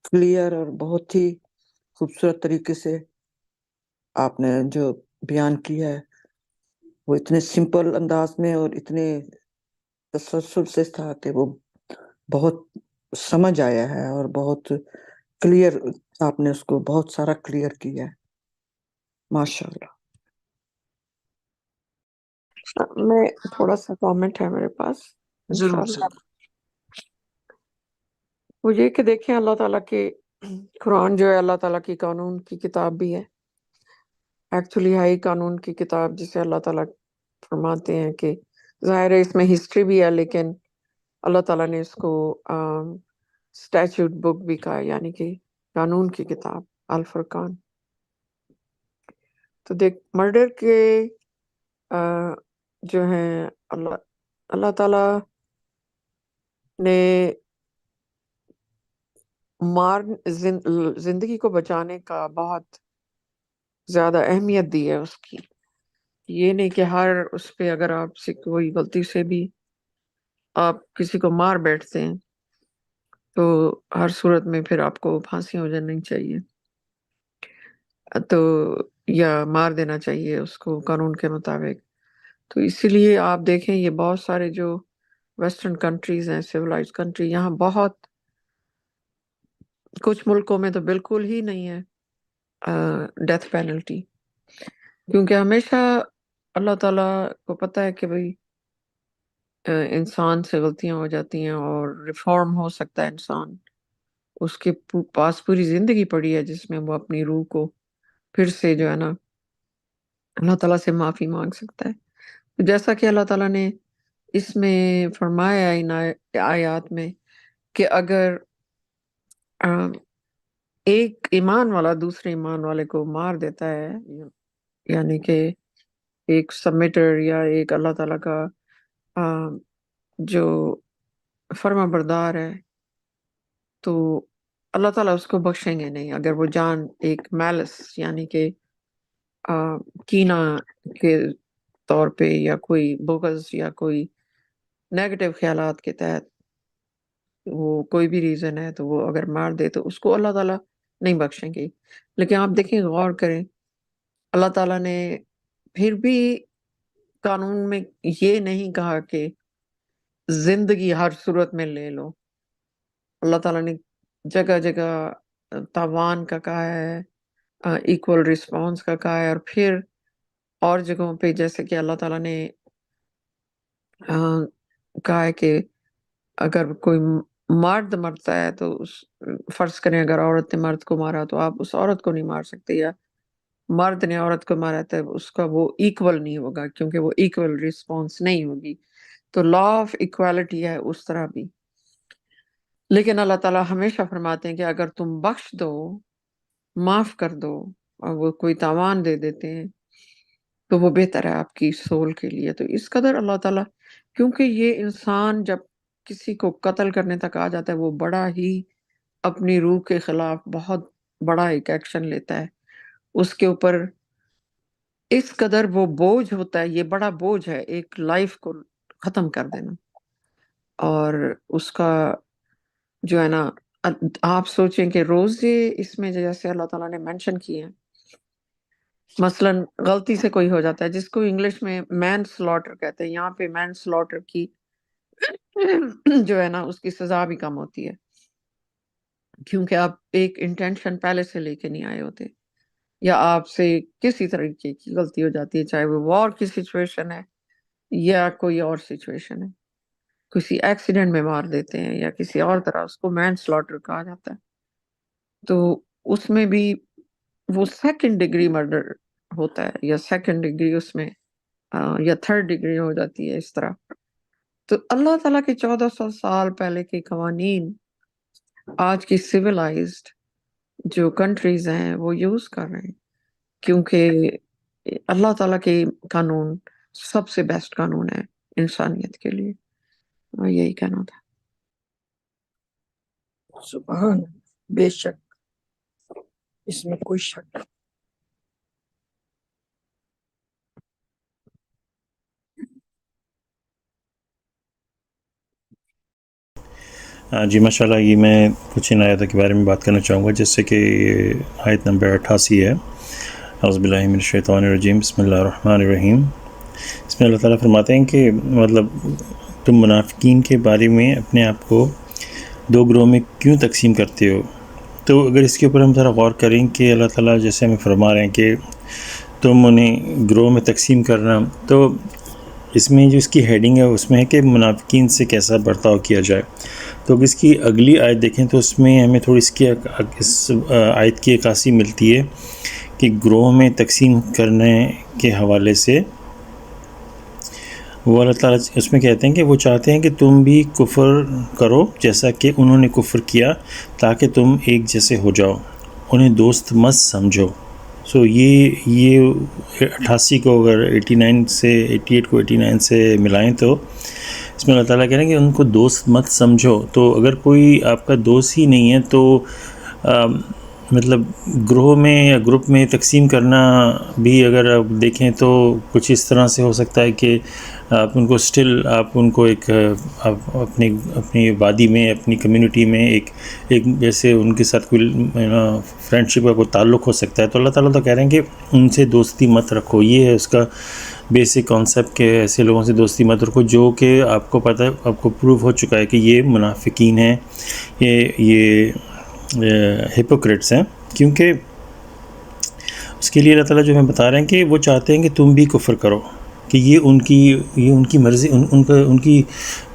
کلیئر اور بہت ہی خوبصورت طریقے سے آپ نے جو بیان کیا ہے وہ اتنے سمپل انداز میں اور اتنے تسلسل سے تھا کہ وہ بہت سمجھ آیا ہے، اور بہت کلیئر آپ نے اس کو بہت سارا کلیئر کیا ہے، ماشاء اللہ۔ میں تھوڑا سا کامنٹ ہے میرے پاس ضرور انشاءاللہ۔ وہ یہ کہ دیکھیں اللہ تعالیٰ کے قرآن جو ہے اللہ تعالیٰ کی قانون کی کتاب بھی ہے، ایکچولی ہے ہی قانون کی کتاب، جسے اللہ تعالیٰ فرماتے ہیں کہ ظاہر ہے اس میں ہسٹری بھی ہے، لیکن اللہ تعالیٰ نے اس کو اسٹیچوٹ بک بھی کہا، یعنی کہ قانون کی کتاب، الفرقان۔ تو دیکھ مرڈر کے جو ہیں اللہ تعالیٰ نے زندگی کو بچانے کا بہت زیادہ اہمیت دی ہے اس کی، یہ نہیں کہ ہر اس پہ اگر آپ سے کوئی غلطی سے بھی آپ کسی کو مار بیٹھتے ہیں تو ہر صورت میں پھر آپ کو پھانسی ہو جانی چاہیے، تو یا مار دینا چاہیے اس کو قانون کے مطابق۔ تو اسی لیے آپ دیکھیں یہ بہت سارے جو ویسٹرن کنٹریز ہیں، سیولائز کنٹری، یہاں بہت کچھ ملکوں میں تو بالکل ہی نہیں ہے ڈیتھ پینلٹی، کیونکہ ہمیشہ اللہ تعالیٰ کو پتہ ہے کہ بھئی انسان سے غلطیاں ہو جاتی ہیں اور ریفارم ہو سکتا ہے انسان، اس کے پاس پوری زندگی پڑی ہے جس میں وہ اپنی روح کو پھر سے جو ہے نا اللہ تعالیٰ سے معافی مانگ سکتا ہے، جیسا کہ اللہ تعالیٰ نے اس میں فرمایا ان آیات میں کہ اگر ایک ایمان والا دوسرے ایمان والے کو مار دیتا ہے، یعنی کہ ایک سبمیٹر یا ایک اللہ تعالیٰ کا جو فرما بردار ہے، تو اللہ تعالیٰ اس کو بخشیں گے نہیں، اگر وہ جان ایک میلس یعنی کہ کینہ کے طور پہ یا کوئی بغض یا کوئی نیگیٹو خیالات کے تحت وہ کوئی بھی ریزن ہے تو وہ اگر مار دے تو اس کو اللہ تعالیٰ نہیں بخشیں گے۔ لیکن آپ دیکھیں، غور کریں، اللہ تعالیٰ نے پھر بھی قانون میں یہ نہیں کہا کہ زندگی ہر صورت میں لے لو، اللہ تعالیٰ نے جگہ جگہ تاوان کا کہا ہے، ایکول رسپانس کا کہا ہے، اور پھر اور جگہوں پہ جیسے کہ اللہ تعالیٰ نے کہا ہے کہ اگر کوئی مرد مرتا ہے تو فرض کریں اگر عورت نے مرد کو مارا تو آپ اس عورت کو نہیں مار سکتے، یا مرد نے عورت کو مارا تو اس کا وہ ایکول نہیں ہوگا کیونکہ وہ ایکول رسپانس نہیں ہوگی، تو لا آف ایکوالٹی ہے اس طرح بھی۔ لیکن اللہ تعالیٰ ہمیشہ فرماتے ہیں کہ اگر تم بخش دو، معاف کر دو، اور وہ کوئی تاوان دے دیتے ہیں تو وہ بہتر ہے آپ کی سول کے لیے۔ تو اس قدر اللہ تعالیٰ، کیونکہ یہ انسان جب کسی کو قتل کرنے تک آ جاتا ہے وہ بڑا ہی اپنی روح کے خلاف بہت بڑا ایک ایکشن لیتا ہے، اس کے اوپر اس قدر وہ بوجھ ہوتا ہے، یہ بڑا بوجھ ہے ایک لائف کو ختم کر دینا. اور اس کا جو ہے نا آپ سوچیں کہ روزے اس میں جیسے اللہ تعالیٰ نے مینشن کیے ہیں، مثلاً غلطی سے کوئی ہو جاتا ہے جس کو انگلش میں مین سلاٹر کہتے ہیں، یہاں پہ مین سلاٹر کی جو ہے نا اس کی سزا بھی کم ہوتی ہے، کیونکہ آپ ایک انٹینشن پہلے سے لے کے نہیں آئے ہوتے، یا آپ سے کسی طریقے کی غلطی ہو جاتی ہے، چاہے وہ وار کی سچویشن ہے یا کوئی اور سچویشن ہے، کسی ایکسیڈنٹ میں مار دیتے ہیں یا کسی اور طرح، اس کو مین سلاٹر کہا جاتا ہے. تو اس میں بھی وہ سیکنڈ ڈگری مرڈر ہوتا ہے، یا سیکنڈ ڈگری اس میں یا تھرڈ ڈگری ہو جاتی ہے اس طرح. تو اللہ تعالیٰ کے 1400 سال پہلے کے قوانین آج کی سویلائزڈ جو کنٹریز ہیں وہ یوز کر رہے ہیں، کیونکہ اللہ تعالیٰ کے قانون سب سے بیسٹ قانون ہے انسانیت کے لیے. یہی کہنا تھا. سبحان اللہ، بے شک اس میں کوئی شک نہیں. جی ماشاء اللہ، یہ میں کچھ ان آیتوں کے بارے میں بات کرنا چاہوں گا، جس سے کہ آیت نمبر 88 ہے. اعوذ باللہ من الشیطان الرجیم، بسم اللہ الرحمن الرحیم. اس میں اللہ تعالیٰ فرماتے ہیں کہ مطلب تم منافقین کے بارے میں اپنے آپ کو دو گروہ میں کیوں تقسیم کرتے ہو. تو اگر اس کے اوپر ہم ذرا غور کریں کہ اللہ تعالیٰ جیسے ہمیں فرما رہے ہیں کہ تم انہیں گروہ میں تقسیم کرنا، تو اس میں جو اس کی ہیڈنگ ہے اس میں ہے کہ منافقین سے کیسا برتاؤ کیا جائے. تو اگر اس کی اگلی آیت دیکھیں تو اس میں ہمیں تھوڑی اس آیت کی عکاسی ملتی ہے کہ گروہ میں تقسیم کرنے کے حوالے سے وہ اللہ تعالیٰ اس میں کہتے ہیں کہ وہ چاہتے ہیں کہ تم بھی کفر کرو جیسا کہ انہوں نے کفر کیا، تاکہ تم ایک جیسے ہو جاؤ، انہیں دوست مت سمجھو. سو یہ 88 کو اگر 89 سے 88 کو 89 سے ملائیں تو اس میں اللہ تعالیٰ کہہ رہے ہیں کہ ان کو دوست مت سمجھو. تو اگر کوئی آپ کا دوست ہی نہیں ہے تو مطلب گروہ میں یا گروپ میں تقسیم کرنا بھی اگر آپ دیکھیں تو کچھ اس طرح سے ہو سکتا ہے کہ آپ ان کو آپ ان کو ایک اپنی وادی میں، اپنی کمیونٹی میں ایک جیسے ان کے ساتھ کوئی فرینڈ شپ کا کوئی تعلق ہو سکتا ہے. تو اللہ تعالیٰ تو کہہ رہے ہیں کہ ان سے دوستی مت رکھو. یہ ہے اس کا بیسک کانسیپٹ کہ ایسے لوگوں سے دوستی مت رکھو جو کہ آپ کو پتہ ہے، آپ کو پروف ہو چکا ہے کہ یہ منافقین ہیں، یہ ہپوکریٹس ہیں. کیونکہ اس کے لیے اللہ تعالیٰ جو ہمیں بتا رہے ہیں کہ وہ چاہتے ہیں کہ تم بھی کفر کرو، کہ یہ ان کی مرضی، ان کی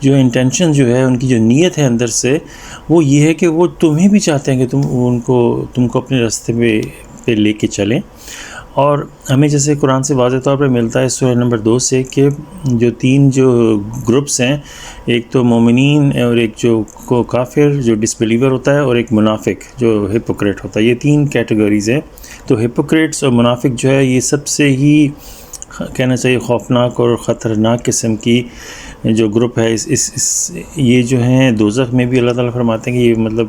جو انٹینشن جو ہے، ان کی جو نیت ہے اندر سے، وہ یہ ہے کہ وہ تمہیں بھی چاہتے ہیں کہ تم کو اپنے راستے پہ لے کے چلیں. اور ہمیں جیسے قرآن سے واضح طور پر ملتا ہے سورہ نمبر 2 سے کہ جو 3 جو گروپس ہیں، ایک تو مومنین اور ایک جو کافر جو ڈسبلیور ہوتا ہے، اور ایک منافق جو ہپوکریٹ ہوتا ہے. یہ 3 کیٹیگریز ہیں. تو ہپوکریٹس اور منافق جو ہے یہ سب سے ہی کہنا چاہیے خوفناک اور خطرناک قسم کی جو گروپ ہے. یہ جو ہیں دوزخ میں بھی اللہ تعالیٰ فرماتے ہیں کہ یہ مطلب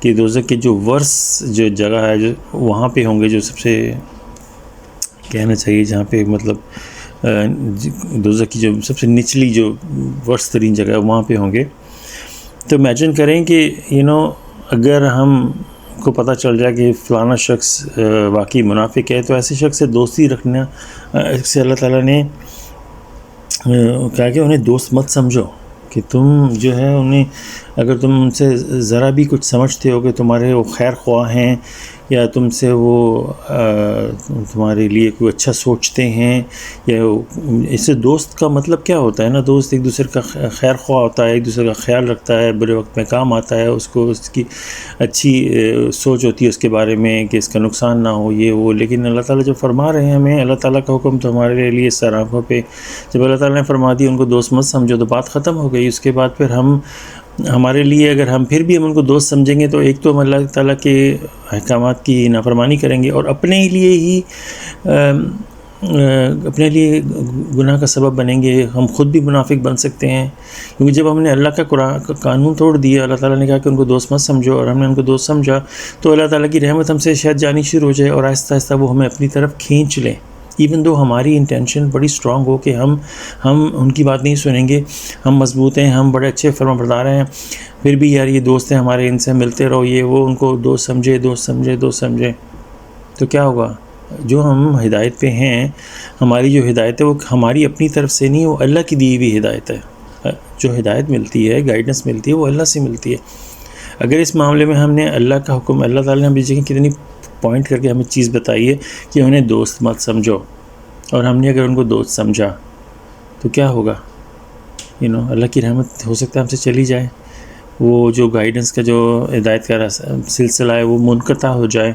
کہ دوزخ کی جو ورس جو جگہ ہے جو وہاں پہ ہوں گے، جو سب سے کہنا چاہیے جہاں پہ مطلب دوزخ کی جو سب سے نچلی جو ورس ترین جگہ ہے وہاں پہ ہوں گے. تو امیجن کریں کہ اگر ہم کو پتہ چل جائے کہ فلانا شخص واقعی منافق ہے، تو ایسے شخص سے دوستی رکھنا سے اللہ تعالیٰ نے کہا کہ انہیں دوست مت سمجھو، کہ تم جو ہے انہیں اگر تم ان سے ذرا بھی کچھ سمجھتے ہو کہ تمہارے وہ خیر خواہ ہیں، یا تم سے وہ تمہارے لیے کوئی اچھا سوچتے ہیں، یا اس سے دوست کا مطلب کیا ہوتا ہے نا، دوست ایک دوسرے کا خیر خواہ ہوتا ہے، ایک دوسرے کا خیال رکھتا ہے، برے وقت میں کام آتا ہے، اس کو اس کی اچھی سوچ ہوتی ہے اس کے بارے میں کہ اس کا نقصان نہ ہو، یہ وہ. لیکن اللہ تعالیٰ جو فرما رہے ہیں ہمیں، اللہ تعالیٰ کا حکم تو ہمارے لیے سر آنکھوں پہ، جب اللہ تعالیٰ نے فرما دی ان کو دوست مت سمجھو تو بات ختم ہو گئی. اس کے بعد پھر ہمارے لیے اگر ہم پھر بھی ان کو دوست سمجھیں گے تو ایک تو ہم اللہ تعالیٰ کے احکامات کی نافرمانی کریں گے، اور اپنے لیے گناہ کا سبب بنیں گے. ہم خود بھی منافق بن سکتے ہیں، کیونکہ جب ہم نے اللہ کا قانون توڑ دیا، اللہ تعالیٰ نے کہا کہ ان کو دوست مت سمجھو، اور ہم نے ان کو دوست سمجھا، تو اللہ تعالیٰ کی رحمت ہم سے شاید جانی شروع ہو جائے، اور آہستہ آہستہ وہ ہمیں اپنی طرف کھینچ لیں. ایون دو ہماری انٹینشن بڑی اسٹرانگ ہو کہ ہم ان کی بات نہیں سنیں گے، ہم مضبوط ہیں، ہم بڑے اچھے فرما بردار ہیں، پھر بھی یار یہ دوست ہیں ہمارے، ان سے ملتے رہو، یہ وہ، ان کو دوست سمجھے، تو کیا ہوگا؟ جو ہم ہدایت پہ ہیں، ہماری جو ہدایت ہے وہ ہماری اپنی طرف سے نہیں، وہ اللہ کی دی ہوئی ہدایت ہے۔ جو ہدایت ملتی ہے، گائیڈنس ملتی ہے، وہ اللہ سے ملتی ہے۔ اگر اس معاملے میں ہم نے اللہ کا حکم، اللہ تعالیٰ نے ہمیں دیکھیں کتنی پوائنٹ کر کے ہمیں چیز بتائی ہے کہ انہیں دوست مت سمجھو، اور ہم نے اگر ان کو دوست سمجھا تو کیا ہوگا؟ اللہ کی رحمت ہو سکتا ہے ہم سے چلی جائے، وہ جو گائیڈنس کا، جو ہدایت کا سلسلہ ہے وہ منقطع ہو جائے،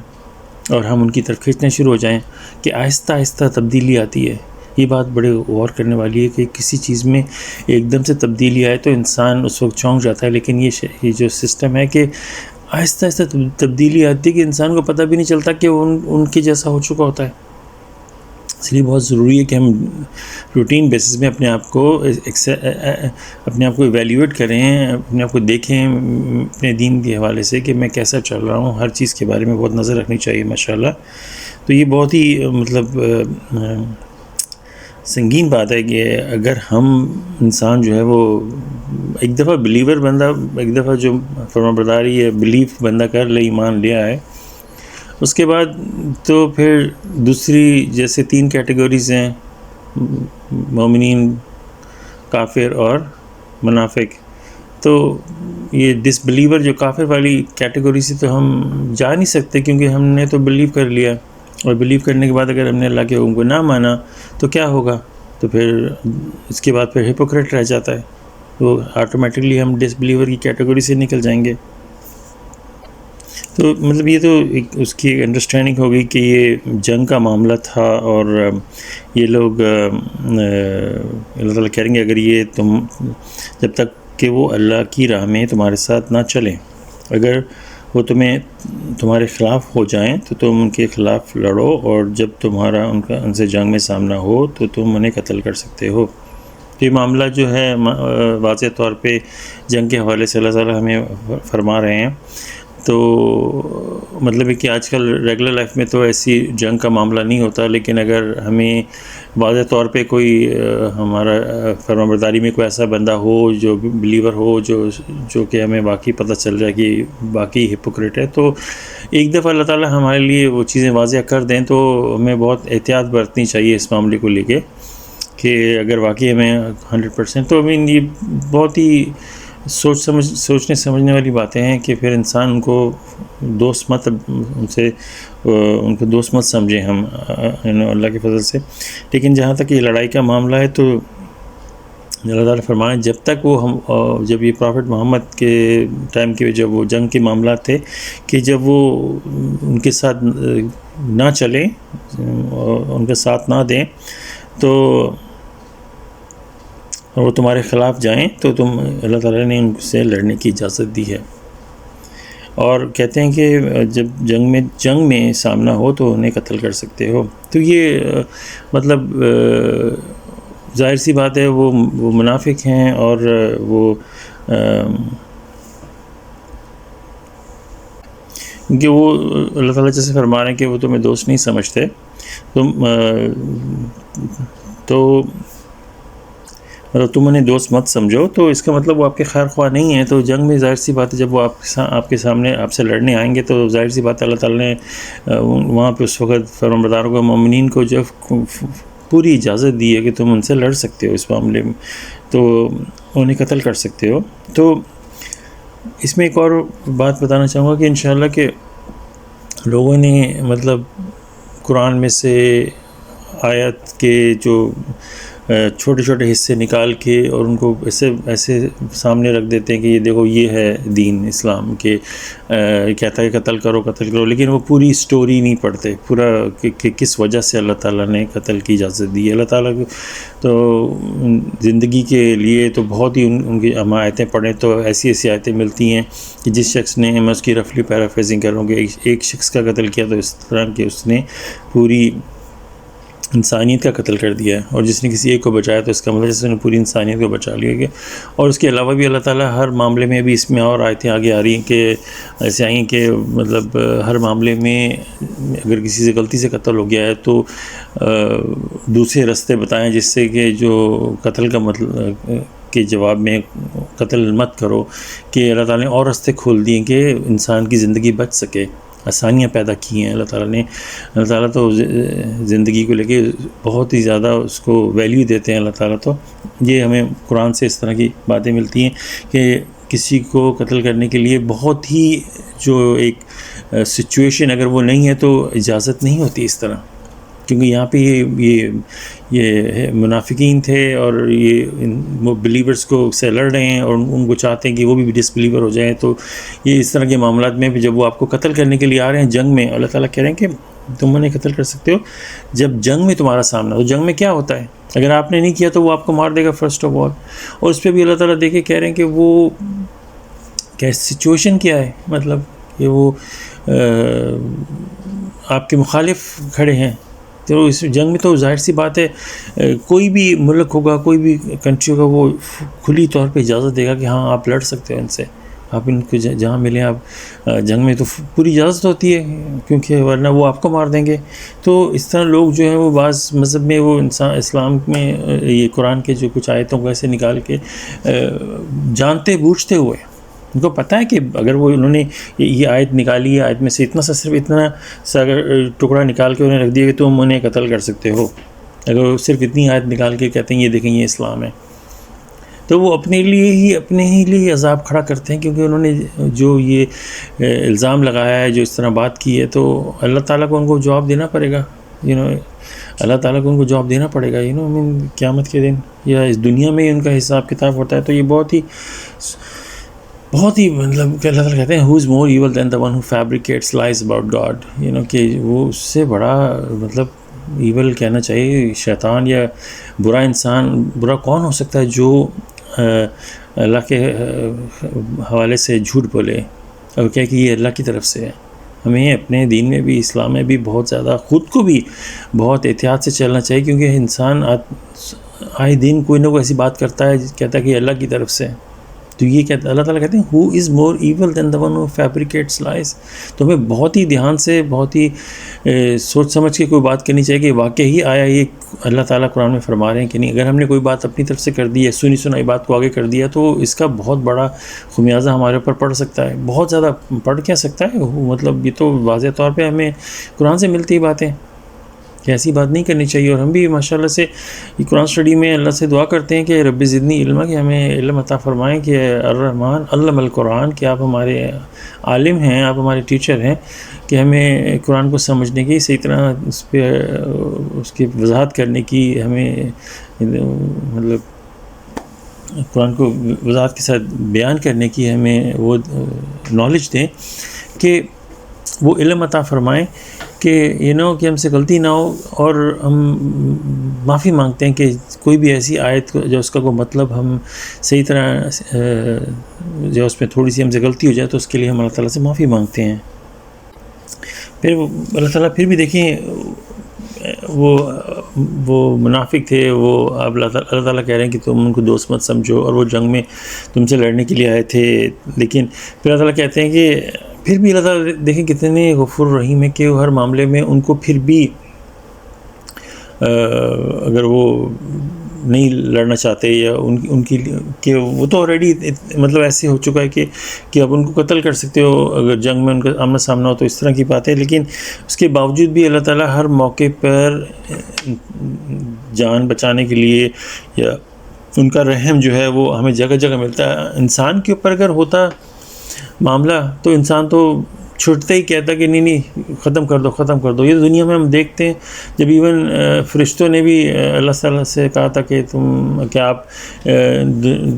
اور ہم ان کی طرف کھینچنے شروع ہو جائیں، کہ آہستہ آہستہ تبدیلی آتی ہے۔ یہ بات بڑے غور کرنے والی ہے کہ کسی چیز میں ایک دم سے تبدیلی آئے تو انسان اس وقت چونک جاتا ہے، لیکن یہ جو سسٹم ہے کہ آہستہ آہستہ تبدیلی آتی ہے کہ انسان کو پتہ بھی نہیں چلتا کہ وہ ان کے جیسا ہو چکا ہوتا ہے۔ اس لیے بہت ضروری ہے کہ ہم روٹین بیسس میں اپنے آپ کو ایویلیویٹ کریں، اپنے آپ کو دیکھیں اپنے دین کے حوالے سے کہ میں کیسا چل رہا ہوں، ہر چیز کے بارے میں بہت نظر رکھنی چاہیے ماشاءاللہ۔ تو یہ بہت ہی سنگین بات ہے کہ اگر ہم انسان جو ہے وہ ایک دفعہ بلیور بندہ، ایک دفعہ جو فرما برداری ہے بلیف بندہ کر لے، ایمان لے آئے، اس کے بعد تو پھر دوسری جیسے 3 کیٹیگریز ہیں، مومنین، کافر اور منافق، تو یہ ڈس بلیور جو کافر والی کیٹیگری سے تو ہم جا نہیں سکتے، کیونکہ ہم نے تو بلیو کر لیا، اور بلیو کرنے کے بعد اگر ہم نے اللہ کے حکم کو نہ مانا تو کیا ہوگا؟ تو پھر اس کے بعد پھر ہپوکریٹ رہ جاتا ہے، تو آٹومیٹکلی ہم ڈس بلیور کی کیٹیگری سے نکل جائیں گے۔ تو مطلب یہ تو اس کی انڈرسٹینڈنگ ہوگی کہ یہ جنگ کا معاملہ تھا، اور یہ لوگ اللہ تعالیٰ کہیں گے اگر یہ تم جب تک کہ وہ اللہ کی راہ میں تمہارے ساتھ نہ چلیں، اگر وہ تمہارے خلاف ہو جائیں تو تم ان کے خلاف لڑو، اور جب تمہارا ان سے جنگ میں سامنا ہو تو تم انہیں قتل کر سکتے ہو۔ تو یہ معاملہ جو ہے واضح طور پہ جنگ کے حوالے سے اللہ تعالیٰ ہمیں فرما رہے ہیں۔ تو مطلب ہے کہ آج کل ریگولر لائف میں تو ایسی جنگ کا معاملہ نہیں ہوتا، لیکن اگر ہمیں واضح طور پہ کوئی ہمارا فرمانبرداری میں کوئی ایسا بندہ ہو جو بلیور ہو، جو کہ ہمیں واقعی پتہ چل جائے کہ واقعی ہپوکریٹ ہے، تو ایک دفعہ اللہ تعالیٰ ہمارے لیے وہ چیزیں واضح کر دیں تو ہمیں بہت احتیاط برتنی چاہیے اس معاملے کو لے کے، کہ اگر واقعی ہمیں 100%، تو یہ بہت ہی سوچنے سمجھنے والی باتیں ہیں کہ پھر انسان ان کو دوست مت سمجھیں ہم اللہ کے فضل سے۔ لیکن جہاں تک یہ لڑائی کا معاملہ ہے تو اللہ تعالیٰ فرمائیں جب تک جب یہ پرافٹ محمد کے ٹائم کے جب وہ جنگ کے معاملات تھے کہ جب وہ ان کے ساتھ نہ چلیں، ان کا ساتھ نہ دیں، تو اور وہ تمہارے خلاف جائیں تو اللہ تعالیٰ نے ان سے لڑنے کی اجازت دی ہے، اور کہتے ہیں کہ جب جنگ میں سامنا ہو تو انہیں قتل کر سکتے ہو۔ تو یہ مطلب ظاہر سی بات ہے وہ منافق ہیں، اور وہ کہ وہ اللہ تعالیٰ جیسے فرما رہے ہیں کہ وہ تمہیں دوست نہیں سمجھتے، تم انہیں دوست مت سمجھو، تو اس کا مطلب وہ آپ کے خیر خواہ نہیں ہیں۔ تو جنگ میں ظاہر سی بات ہے جب وہ آپ کے سامنے آپ سے لڑنے آئیں گے تو ظاہر سی بات ہے اللہ تعالیٰ نے وہاں پہ اس وقت فرمانبرداروں کو، مومنین کو جو پوری اجازت دی ہے کہ تم ان سے لڑ سکتے ہو اس معاملے میں، تو انہیں قتل کر سکتے ہو۔ تو اس میں ایک اور بات بتانا چاہوں گا کہ انشاءاللہ کہ لوگوں نے مطلب قرآن میں سے آیت کے جو چھوٹے چھوٹے حصے نکال کے اور ان کو ایسے سامنے رکھ دیتے ہیں کہ یہ دیکھو یہ ہے دین اسلام، کہ کہتا ہے قتل کرو، لیکن وہ پوری سٹوری نہیں پڑھتے، پورا کہ کس وجہ سے اللہ تعالیٰ نے قتل کی اجازت دی ہے۔ اللہ تعالیٰ کو تو زندگی کے لیے تو بہت ہی ان کی ہم آیتیں پڑھیں تو ایسی آیتیں ملتی ہیں کہ جس شخص نے، میں اس کی رفلی پیرافریزنگ کروں گی، ایک شخص کا قتل کیا تو اس طرح کہ اس نے پوری انسانیت کا قتل کر دیا ہے، اور جس نے کسی ایک کو بچایا تو اس کا مطلب جیسے انہوں نے پوری انسانیت کو بچا لیا گیا. اور اس کے علاوہ بھی اللہ تعالیٰ ہر معاملے میں بھی اس میں اور آیتیں آگے آ رہی ہیں کہ ایسے آئی ہیں کہ مطلب ہر معاملے میں اگر کسی سے غلطی سے قتل ہو گیا ہے تو دوسرے راستے بتائیں جس سے کہ جو قتل کا مطلب کے جواب میں قتل مت کرو، کہ اللہ تعالیٰ نے اور راستے کھول دیے کہ انسان کی زندگی بچ سکے. آسانیاں پیدا کی ہیں اللہ تعالیٰ نے. اللہ تعالیٰ تو زندگی کو لے کے بہت ہی زیادہ اس کو ویلیو دیتے ہیں اللہ تعالیٰ. تو یہ ہمیں قرآن سے اس طرح کی باتیں ملتی ہیں کہ کسی کو قتل کرنے کے لیے بہت ہی جو ایک سچویشن اگر وہ نہیں ہے تو اجازت نہیں ہوتی اس طرح، کیونکہ یہاں پہ یہ منافقین تھے اور وہ بلیورز کو سے لڑ رہے ہیں اور ان کو چاہتے ہیں کہ وہ بھی ڈس بلیور ہو جائیں. تو یہ اس طرح کے معاملات میں بھی جب وہ آپ کو قتل کرنے کے لیے آ رہے ہیں جنگ میں، اللہ تعالیٰ کہہ رہے ہیں کہ تم انہیں قتل کر سکتے ہو جب جنگ میں تمہارا سامنا. تو جنگ میں کیا ہوتا ہے؟ اگر آپ نے نہیں کیا تو وہ آپ کو مار دے گا فرسٹ آف آل. اور اس پہ بھی اللہ تعالیٰ دیکھے کہہ رہے ہیں کہ وہ کیا سچویشن کیا ہے، مطلب کہ وہ آپ کے مخالف کھڑے ہیں. تو اس جنگ میں تو ظاہر سی بات ہے کوئی بھی ملک ہوگا، کوئی بھی کنٹری ہوگا، وہ کھلی طور پہ اجازت دے گا کہ ہاں آپ لڑ سکتے ہو ان سے، آپ ان کو جہاں ملیں آپ جنگ میں تو پوری اجازت ہوتی ہے، کیونکہ ورنہ وہ آپ کو مار دیں گے. تو اس طرح لوگ جو ہیں وہ بعض مذہب میں وہ اسلام میں یہ قرآن کے جو کچھ آیتوں کو ایسے نکال کے جانتے بوجھتے ہوئے ان کو پتہ ہے کہ اگر وہ انہوں نے یہ آیت نکالی ہے، آیت میں سے اتنا سا صرف اتنا سا اگر ٹکڑا نکال کے انہیں رکھ دیا کہ تم انہیں قتل کر سکتے ہو، اگر وہ صرف اتنی آیت نکال کے کہتے ہیں یہ دیکھیں یہ اسلام ہے، تو وہ اپنے ہی لیے عذاب کھڑا کرتے ہیں، کیونکہ انہوں نے جو یہ الزام لگایا ہے، جو اس طرح بات کی ہے، تو اللہ تعالیٰ کو ان کو جواب دینا پڑے گا. اللہ تعالیٰ کو ان کو جواب دینا پڑے گا قیامت کے دن یا اس دنیا میں ہی ان کا حساب کتاب ہوتا ہے. تو یہ بہت ہی مطلب کہ اللہ تعالیٰ کہتے ہیں who is more evil than the one who fabricates lies about God، کہ وہ اس سے بڑا مطلب ایول کہنا چاہیے شیطان یا برا انسان. برا کون ہو سکتا ہے جو اللہ کے حوالے سے جھوٹ بولے اور کہے کہ یہ اللہ کی طرف سے ہے. ہمیں اپنے دین میں بھی اسلام میں بھی بہت زیادہ خود کو بھی بہت احتیاط سے چلنا چاہیے، کیونکہ انسان آئے دن کوئی نہ کوئی ایسی بات کرتا ہے کہتا ہے کہ یہ اللہ کی طرف سے. تو یہ کہتا اللہ تعالیٰ کہتے ہیں who is more evil than the one who fabricates lies. تو ہمیں بہت ہی دھیان سے بہت ہی سوچ سمجھ کے کوئی بات کرنی چاہیے کہ واقعی آیا یہ اللہ تعالیٰ قرآن میں فرما رہے ہیں کہ نہیں. اگر ہم نے کوئی بات اپنی طرف سے کر دی ہے، سنی سنائی بات کو آگے کر دیا، تو اس کا بہت بڑا خمیازہ ہمارے اوپر پڑ سکتا ہے. بہت زیادہ پڑ کیا سکتا ہے، مطلب یہ تو واضح طور پہ ہمیں قرآن سے ملتی باتیں کہ ایسی بات نہیں کرنی چاہیے. اور ہم بھی ماشاءاللہ سے قرآن اسٹڈی میں اللہ سے دعا کرتے ہیں کہ رب زدنی علما، کہ ہمیں علم عطا فرمائیں، کہ الرحمن علم القرآن، کہ آپ ہمارے عالم ہیں، آپ ہمارے ٹیچر ہیں، کہ ہمیں قرآن کو سمجھنے کی صحیح طرح اس پہ اس کی وضاحت کرنے کی، ہمیں مطلب قرآن کو وضاحت کے ساتھ بیان کرنے کی ہمیں وہ نالج دیں، کہ وہ علم عطا فرمائیں کہ کہ ہم سے غلطی نہ ہو. اور ہم معافی مانگتے ہیں کہ کوئی بھی ایسی آیت جو اس کا کوئی مطلب ہم صحیح طرح جو اس میں تھوڑی سی ہم سے غلطی ہو جائے تو اس کے لیے ہم اللہ تعالیٰ سے معافی مانگتے ہیں. پھر اللہ تعالیٰ پھر بھی دیکھیں وہ منافق تھے، وہ اب اللہ تعالیٰ کہہ رہے ہیں کہ تم ان کو دوست مت سمجھو، اور وہ جنگ میں تم سے لڑنے کے لیے آئے تھے. لیکن پھر اللہ تعالیٰ کہتے ہیں کہ پھر بھی اللہ تعالیٰ دیکھیں کتنے غفور رحیم ہے کہ ہر معاملے میں ان کو پھر بھی اگر وہ نہیں لڑنا چاہتے یا ان کی کہ وہ تو آلریڈی مطلب ایسے ہو چکا ہے کہ اب ان کو قتل کر سکتے ہو اگر جنگ میں ان کا آمنا سامنا ہو، تو اس طرح کی بات ہے. لیکن اس کے باوجود بھی اللہ تعالیٰ ہر موقع پر جان بچانے کے لیے یا ان کا رحم جو ہے وہ ہمیں جگہ جگہ ملتا ہے. انسان کے اوپر اگر ہوتا معاملہ تو انسان تو چھوٹتے ہی کہتا کہ نہیں ختم کر دو. یہ دنیا میں ہم دیکھتے ہیں جب ایون فرشتوں نے بھی اللہ تعالیٰ سے کہا تھا کہ آپ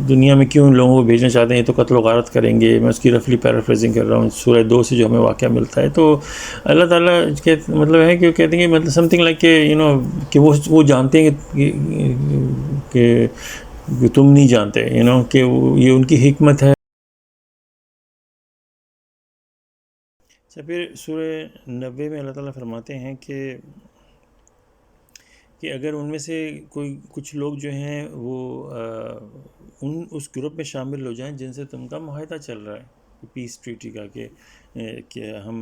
دنیا میں کیوں لوگوں کو بھیجنا چاہتے ہیں، تو قتل و غارت کریں گے. میں اس کی رفلی پیرافریزنگ کر رہا ہوں، سورہ 2 سے جو ہمیں واقعہ ملتا ہے. تو اللہ تعالیٰ کے مطلب ہے کہ کہتے ہیں کہ مطلب سم تھنگ لائک کہ وہ جانتے ہیں کہ تم نہیں جانتے، کہ یہ ان کی حکمت ہے. اچھا، پھر سورہ 90 میں اللہ تعالیٰ فرماتے ہیں کہ کہ اگر ان میں سے کچھ لوگ جو ہیں وہ اس گروپ میں شامل ہو جائیں جن سے تم کا معاہدہ چل رہا ہے پیس ٹریٹی کا، کہ ہم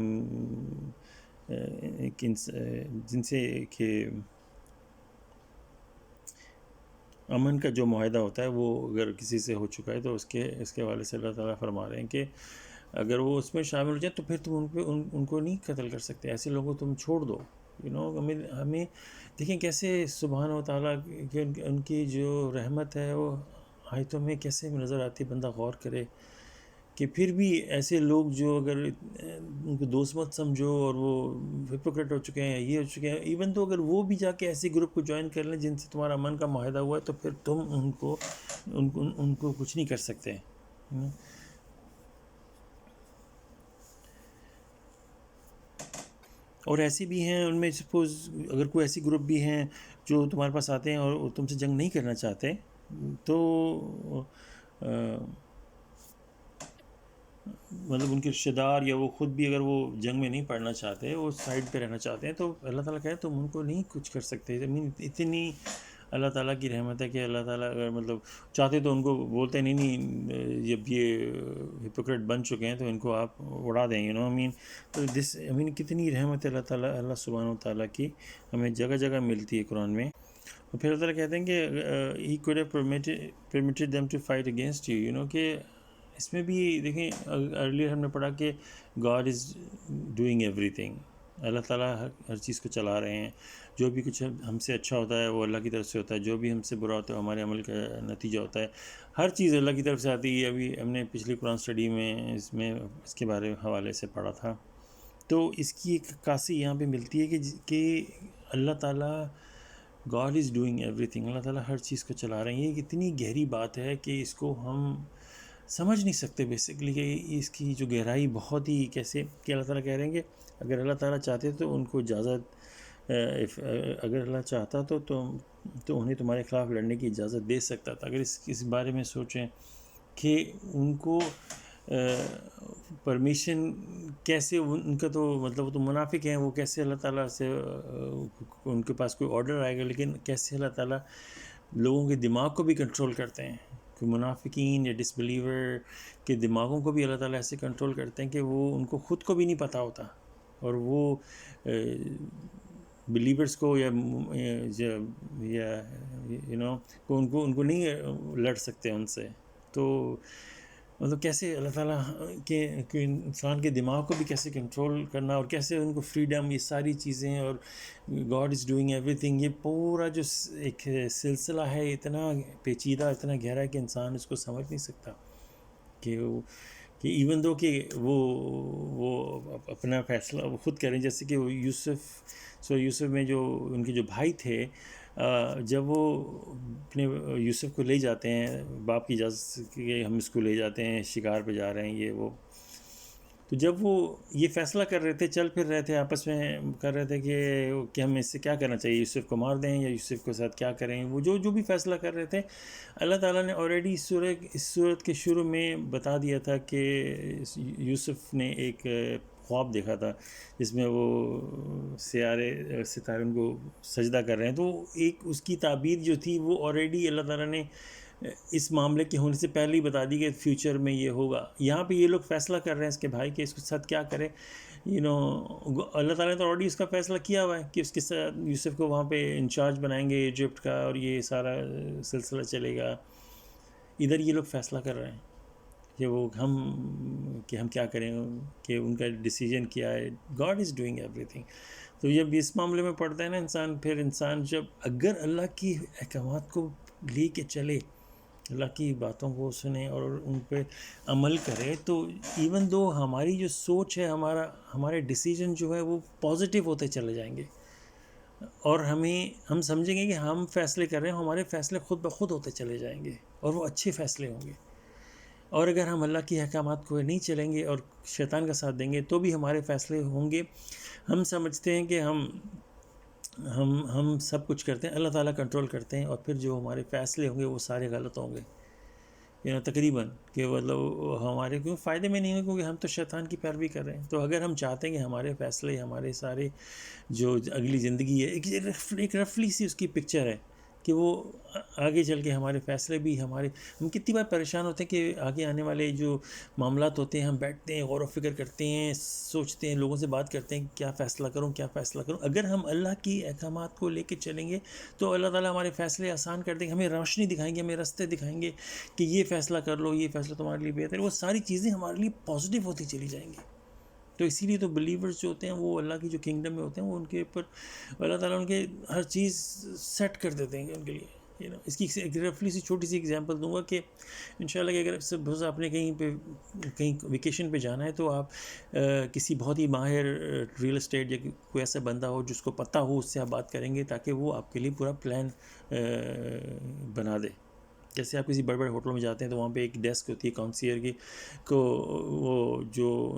جن سے کہ امن کا جو معاہدہ ہوتا ہے وہ اگر کسی سے ہو چکا ہے تو اس کے حوالے سے اللہ تعالیٰ فرما رہے ہیں کہ اگر وہ اس میں شامل ہو جائیں تو پھر تم ان کو نہیں قتل کر سکتے، ایسے لوگوں کو تم چھوڑ دو. ہمیں دیکھیں کیسے سبحانہ و تعالیٰ کہ ان کی جو رحمت ہے وہ آیتوں میں کیسے نظر آتی ہے. بندہ غور کرے کہ پھر بھی ایسے لوگ جو اگر ان کو دوست مت سمجھو اور وہ ہپوکریٹ ہو چکے ہیں، یہ ہو چکے ہیں، ایون تو اگر وہ بھی جا کے ایسے گروپ کو جوائن کر لیں جن سے تمہارا امن کا معاہدہ ہوا ہے تو پھر تم ان کو کچھ نہیں کر سکتے. اور ایسے بھی ہیں ان میں سپوز اگر کوئی ایسی گروپ بھی ہیں جو تمہارے پاس آتے ہیں اور تم سے جنگ نہیں کرنا چاہتے تو مطلب ان کے رشتہ دار یا وہ خود بھی اگر وہ جنگ میں نہیں پڑنا چاہتے، وہ سائڈ پہ رہنا چاہتے ہیں، تو اللہ تعالیٰ کہے تم ان کو نہیں کچھ کر سکتے. اتنی اللہ تعالیٰ کی رحمت ہے کہ اللہ تعالیٰ اگر مطلب چاہتے تو ان کو بولتے نہیں جب یہ ہپوکریٹ بن چکے ہیں تو ان کو آپ اڑا دیں. تو کتنی رحمت ہے اللہ سبحانہ و تعالیٰ کی ہمیں جگہ جگہ ملتی ہے قرآن میں. اور پھر اللہ تعالیٰ کہتے ہیں کہ he could have permitted them to fight against you. کہ اس میں بھی دیکھیں ارلیئر ہم نے پڑھا کہ God is doing everything. اللہ تعالیٰ ہر چیز کو چلا رہے ہیں. جو بھی کچھ ہم سے اچھا ہوتا ہے وہ اللہ کی طرف سے ہوتا ہے، جو بھی ہم سے برا ہوتا ہے ہمارے عمل کا نتیجہ ہوتا ہے. ہر چیز اللہ کی طرف سے آتی ہے. ابھی ہم نے پچھلی قرآن اسٹڈی میں اس کے بارے حوالے سے پڑھا تھا. تو اس کی ایک عکاسی یہاں پہ ملتی ہے کہ اللہ تعالیٰ God is doing everything. اللہ تعالیٰ ہر چیز کو چلا رہے ہیں. یہ اتنی گہری بات ہے کہ اس کو ہم سمجھ نہیں سکتے بیسکلی، کہ اس کی جو گہرائی بہت ہی کیسے کہ اللہ تعالیٰ کہہ رہے ہیں کہ اگر اللہ تعالیٰ چاہتے تو ان کو اجازت، اگر اللہ چاہتا تو انہیں تمہارے خلاف لڑنے کی اجازت دے سکتا تھا. اگر اس بارے میں سوچیں کہ ان کو پرمیشن کیسے، ان کا تو مطلب وہ تو منافق ہیں، وہ کیسے اللہ تعالیٰ سے ان کے پاس کوئی آرڈر آئے گا، لیکن کیسے اللہ تعالیٰ لوگوں کے دماغ کو بھی کنٹرول کرتے ہیں. کہ منافقین یا ڈس بلیور کے دماغوں کو بھی اللہ تعالیٰ ایسے کنٹرول کرتے ہیں کہ وہ ان کو خود کو بھی نہیں پتہ ہوتا، اور وہ بلیورز کو یا ان کو نہیں لڑ سکتے ان سے. تو مطلب کیسے اللہ تعالیٰ کہ انسان کے دماغ کو بھی کیسے کنٹرول کرنا، اور کیسے ان کو فریڈم، یہ ساری چیزیں، اور God is doing everything، یہ پورا جو ایک سلسلہ ہے اتنا پیچیدہ، اتنا گہرا ہے کہ انسان اس کو سمجھ نہیں سکتا. کہ ایون دو کہ وہ اپنا فیصلہ وہ خود کریں، جیسے کہ وہ یوسف میں جو ان کے جو بھائی تھے، جب وہ اپنے یوسف کو لے جاتے ہیں باپ کی اجازت سے کہ ہم اس کو لے جاتے ہیں شکار پہ جا رہے ہیں یہ وہ، تو جب وہ یہ فیصلہ کر رہے تھے، چل پھر رہے تھے، آپس میں کر رہے تھے کہ ہم اس سے کیا کرنا چاہیے، یوسف کو مار دیں یا یوسف کے ساتھ کیا کریں، وہ جو بھی فیصلہ کر رہے تھے، اللہ تعالیٰ نے آلریڈی اس صورت کے شروع میں بتا دیا تھا کہ یوسف نے ایک خواب دیکھا تھا جس میں وہ ستارے ان کو سجدہ کر رہے ہیں. تو ایک اس کی تعبیر جو تھی وہ آلریڈی اللہ تعالیٰ نے اس معاملے کے ہونے سے پہلے ہی بتا دی کہ فیوچر میں یہ ہوگا. یہاں پہ یہ لوگ فیصلہ کر رہے ہیں اس کے بھائی کہ اس کے ساتھ کیا کرے. اللہ تعالیٰ نے تو آلریڈی اس کا فیصلہ کیا ہوا ہے کہ اس کے ساتھ یوسف کو وہاں پہ انچارج بنائیں گے ایجپٹ کا، اور یہ سارا سلسلہ چلے گا. ادھر یہ لوگ فیصلہ کر رہے ہیں کہ ہم کیا کریں، کہ ان کا ڈیسیجن کیا ہے. God is doing everything. تو جب اس معاملے میں پڑھتا ہے نا انسان جب اگر اللہ کی احکامات کو لے کے چلے، اللہ کی باتوں کو سنے اور ان پہ عمل کرے، تو ایون دو ہماری جو سوچ ہے، ہمارے ڈیسیجن جو ہے وہ پازیٹیو ہوتے چلے جائیں گے، اور ہم سمجھیں گے کہ ہم فیصلے کر رہے ہیں، ہمارے فیصلے خود بخود ہوتے چلے جائیں گے اور وہ اچھے فیصلے ہوں گے. اور اگر ہم اللہ کی احکامات کو نہیں چلیں گے اور شیطان کا ساتھ دیں گے تو بھی ہمارے فیصلے ہوں گے. ہم سمجھتے ہیں کہ ہم سب کچھ کرتے ہیں، اللہ تعالیٰ کنٹرول کرتے ہیں، اور پھر جو ہمارے فیصلے ہوں گے وہ سارے غلط ہوں گے. تقریباً کہ مطلب ہمارے کیوں فائدے میں نہیں ہو، کیونکہ ہم تو شیطان کی پیروی کر رہے ہیں. تو اگر ہم چاہتے ہیں کہ ہمارے فیصلے، ہمارے سارے جو اگلی زندگی ہے، ایک رفلی سی اس کی پکچر ہے کہ وہ آگے چل کے ہمارے فیصلے بھی ہم کتنی بار پریشان ہوتے ہیں کہ آگے آنے والے جو معاملات ہوتے ہیں، ہم بیٹھتے ہیں، غور و فکر کرتے ہیں، سوچتے ہیں، لوگوں سے بات کرتے ہیں کہ کیا فیصلہ کروں، کیا فیصلہ کروں. اگر ہم اللہ کی احکامات کو لے کے چلیں گے تو اللہ تعالیٰ ہمارے فیصلے آسان کر دیں گے، ہمیں روشنی دکھائیں گے، ہمیں راستے دکھائیں گے کہ یہ فیصلہ کر لو، یہ فیصلہ تمہارے لیے بہتر ہے. وہ ساری چیزیں ہمارے لیے پازیٹیو ہوتی چلی جائیں گی. تو اسی لیے تو بلیورز جو ہوتے ہیں وہ اللہ کی جو کنگڈم میں ہوتے ہیں، وہ ان کے اوپر اللہ تعالیٰ ان کے ہر چیز سیٹ کر دیتے ہیں ان کے لیے. اس کی ایک رفلی سی چھوٹی سی ایگزامپل دوں گا کہ انشاءاللہ کہ اگر سپوز آپ نے کہیں ویکیشن پہ جانا ہے تو آپ کسی بہت ہی ماہر ریئل اسٹیٹ یا کوئی ایسا بندہ ہو جس کو پتہ ہو، اس سے آپ بات کریں گے تاکہ وہ آپ کے لیے پورا پلان بنا دے. جیسے آپ کسی بڑے بڑے ہوٹلوں میں جاتے ہیں تو وہاں پہ ایک ڈیسک ہوتی ہے کانسیئر کی، کو وہ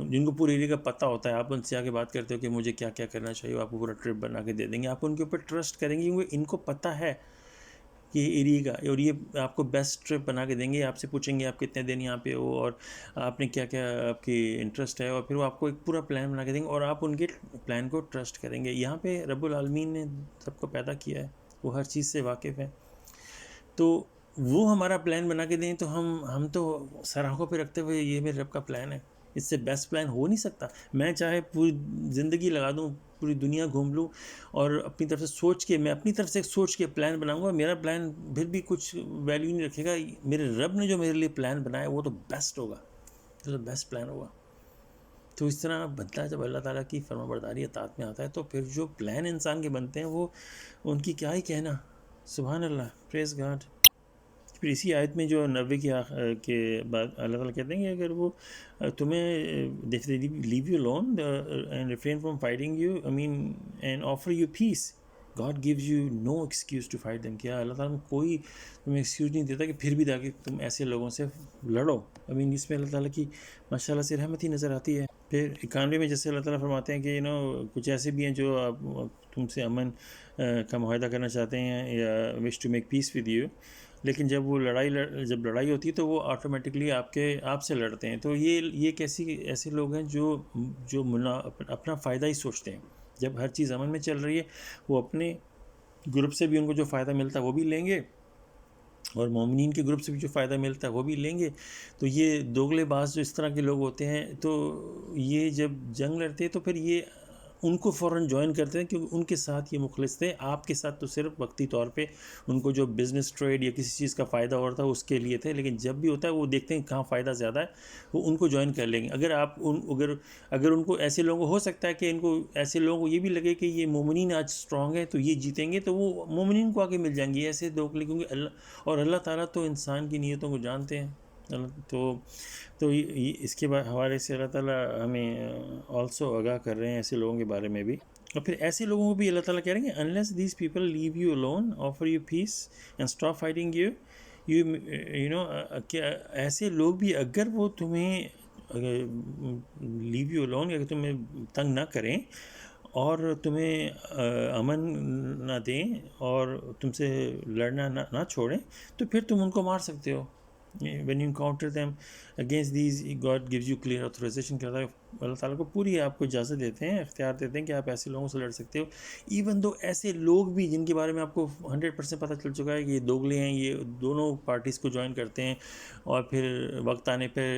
جن کو پورے ایریا کا پتہ ہوتا ہے، آپ ان سے آ کے بات کرتے ہو کہ مجھے کیا کیا کرنا چاہیے، وہ آپ کو پورا ٹرپ بنا کے دے دیں گے. آپ ان کے اوپر ٹرسٹ کریں گے کیونکہ ان کو پتہ ہے یہ ایریا کا، اور یہ آپ کو بیسٹ ٹرپ بنا کے دیں گے. آپ سے پوچھیں گے آپ کتنے دن یہاں پہ ہو اور آپ نے کیا کیا آپ کی انٹرسٹ ہے، اور پھر وہ آپ کو ایک پورا پلان بنا کے دیں گے اور آپ ان کے پلان کو ٹرسٹ کریں گے. یہاں پہ رب العالمین نے سب کو پیدا کیا ہے، وہ ہر چیز سے واقف ہے. تو وہ ہمارا پلان بنا کے دیں تو ہم تو سر آنکھوں پہ رکھتے ہوئے یہ میرے رب کا پلان ہے، اس سے بیسٹ پلان ہو نہیں سکتا. میں چاہے پوری زندگی لگا دوں، پوری دنیا گھوم لوں اور اپنی طرف سے سوچ کے، میں اپنی طرف سے سوچ کے پلان بناؤں گا، میرا پلان پھر بھی کچھ ویلیو نہیں رکھے گا. میرے رب نے جو میرے لیے پلان بنایا وہ تو بیسٹ ہوگا، وہ تو بیسٹ پلان ہوگا. تو اس طرح بنتا ہے جب اللہ تعالیٰ کی فرما برداری اطاعت میں آتا ہے تو پھر جو پلان انسان کے بنتے ہیں وہ ان کی کیا ہی کہنا. سبحان اللہ، پریز گاڈ. پھر اسی آیت میں جو 90 کے بعد اللہ تعالیٰ کہتے ہیں کہ اگر وہ تمہیں لیو you alone and refrain from fighting you, I mean, and offer you peace, God gives you no excuse to fight them. کیا اللہ تعالیٰ کوئی تمہیں ایکسکیوز نہیں دیتا کہ پھر بھی تاکہ تم ایسے لوگوں سے لڑو. I mean, اس میں اللہ تعالیٰ کی ماشاء اللہ سے رحمت ہی نظر آتی ہے. پھر 91 میں جیسے اللہ تعالیٰ فرماتے ہیں کہ کچھ ایسے بھی ہیں جو تم سے امن کا معاہدہ کرنا چاہتے ہیں یا wish to make peace with you، لیکن جب وہ جب لڑائی ہوتی ہے تو وہ آٹومیٹکلی آپ سے لڑتے ہیں. تو یہ ایسے لوگ ہیں جو اپنا فائدہ ہی سوچتے ہیں. جب ہر چیز امن میں چل رہی ہے وہ اپنے گروپ سے بھی ان کو جو فائدہ ملتا ہے وہ بھی لیں گے، اور مومنین کے گروپ سے بھی جو فائدہ ملتا ہے وہ بھی لیں گے. تو یہ دوغلے باز جو اس طرح کے لوگ ہوتے ہیں، تو یہ جب جنگ لڑتے ہیں تو پھر یہ ان کو فوراً جوائن کرتے ہیں کیونکہ ان کے ساتھ یہ مخلص تھے. آپ کے ساتھ تو صرف وقتی طور پہ ان کو جو بزنس ٹریڈ یا کسی چیز کا فائدہ ہو رہا تھا اس کے لیے تھے، لیکن جب بھی ہوتا ہے وہ دیکھتے ہیں کہاں فائدہ زیادہ ہے، وہ ان کو جوائن کر لیں گے. اگر ان کو ایسے لوگوں کو ہو سکتا ہے کہ ان کو ایسے لوگوں کو یہ بھی لگے کہ یہ مومنین آج اسٹرانگ ہے تو یہ جیتیں گے، تو وہ مومنین کو آگے مل جائیں گے ایسے دوغلے، کیونکہ اللہ تعالیٰ تو انسان کی نیتوں کو جانتے ہیں. تو اس کے حوالے سے اللہ تعالیٰ ہمیں آلسو آگاہ کر رہے ہیں ایسے لوگوں کے بارے میں بھی. اور پھر ایسے لوگوں کو بھی اللہ تعالیٰ کہہ رہے ہیں کہ unless these people leave you alone, offer you peace and stop fighting you know کہ ایسے لوگ بھی اگر وہ تمہیں leave you alone، اگر تمہیں تنگ نہ کریں اور تمہیں امن نہ دیں اور تم سے لڑنا نہ چھوڑیں، تو پھر تم ان کو مار سکتے ہو. when you encounter them against these, God gives you clear authorization. کہتا ہے اللہ تعالیٰ کو پوری آپ کو اجازت دیتے ہیں، اختیار دیتے ہیں کہ آپ ایسے لوگوں سے لڑ سکتے ہو. ایون دو ایسے لوگ بھی جن کے بارے میں آپ کو 100% پتہ چل چکا ہے کہ یہ دوغلے ہیں، یہ دونوں پارٹیز کو جوائن کرتے ہیں اور پھر وقت آنے پہ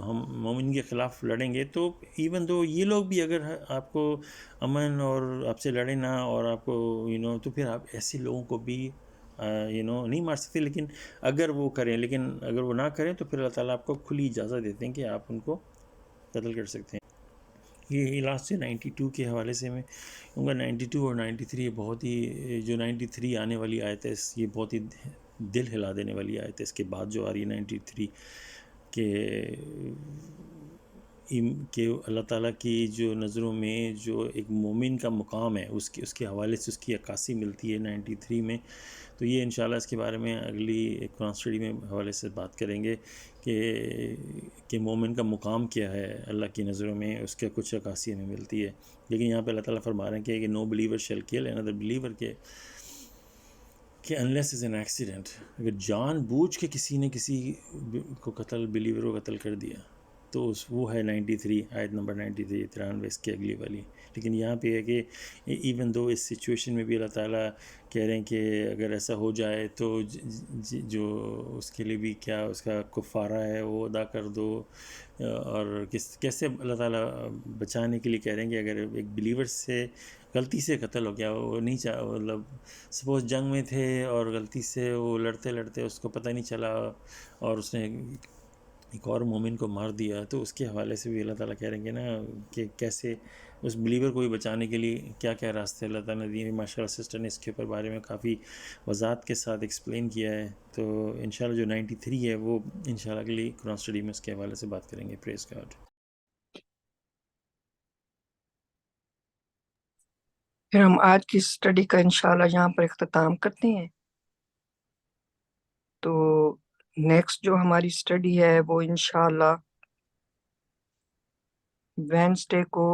ہم مومن کے خلاف لڑیں گے، تو ایون دو یہ لوگ بھی اگر آپ کو امن اور آپ سے لڑیں نہ اور آپ کو تو پھر آپ ایسے لوگوں کو بھی نہیں مار سکتے. لیکن اگر وہ کریں، لیکن اگر وہ نہ کریں تو پھر اللہ تعالیٰ آپ کو کھلی اجازت دیتے ہیں کہ آپ ان کو قتل کر سکتے ہیں. یہ لاسٹ 92 کے حوالے سے میں کہوں گا 92 اور 93 بہت ہی، جو 93 آنے والی آیت ہے یہ بہت ہی دل ہلا دینے والی آیت ہے. اس کے بعد جو آ رہی ہے 93 کہ اللہ تعالیٰ کی جو نظروں میں جو ایک مومن کا مقام ہے اس کے حوالے سے اس کی عکاسی ملتی ہے 93 میں. تو یہ انشاءاللہ اس کے بارے میں اگلی قرآن اسٹڈی میں حوالے سے بات کریں گے کہ مومن کا مقام کیا ہے اللہ کی نظروں میں، اس کا کچھ عکاسی ہمیں ملتی ہے. لیکن یہاں پہ اللہ تعالیٰ فرما رہے ہیں کہ نو believer shall kill another believer، کہ انلیس از این ایکسیڈنٹ، اگر جان بوجھ کے کسی نے کسی کو قتل، بلیور کو قتل کر دیا تو وہ ہے 93 آیت نمبر 93 93 اس کی اگلی والی. لیکن یہاں پہ ہے کہ ایون دو اس سچویشن میں بھی اللہ تعالیٰ کہہ رہے ہیں کہ اگر ایسا ہو جائے تو جو اس کے لیے بھی کیا اس کا کفارہ ہے وہ ادا کر دو. اور کیسے اللہ تعالیٰ بچانے کے لیے کہہ رہے ہیں کہ اگر ایک بلیور سے غلطی سے قتل ہو گیا، وہ نہیں مطلب سپوز جنگ میں تھے اور غلطی سے وہ لڑتے لڑتے اس کو پتہ نہیں چلا اور اس نے ایک اور مومن کو مار دیا، تو اس کے حوالے سے بھی اللہ تعالیٰ کہہ رہے ہیں کہ نا کہ کیسے اس بلیور کو بھی بچانے کے لیے کیا کیا راستے اللہ تعالیٰ نے دیے. ماشاء اللہ سسٹر نے اس کے اوپر بارے میں کافی وضاحت کے ساتھ ایکسپلین کیا ہے. تو انشاءاللہ جو 93 ہے وہ انشاءاللہ اگلی قرآن اسٹڈی میں اس کے حوالے سے بات کریں گے. پریز گاڈ. پھر ہم آج کی اسٹڈی کا انشاءاللہ یہاں پر اختتام کرتے ہیں. تو نیکسٹ جو ہماری اسٹڈی ہے وہ انشاءاللہ وینسڈے کو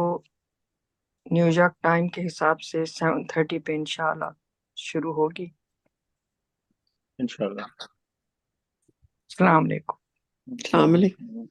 نیو یارک ٹائم کے حساب سے 7:30 پہ انشاءاللہ شروع ہوگی. انشاءاللہ. السلام علیکم. السلام علیکم.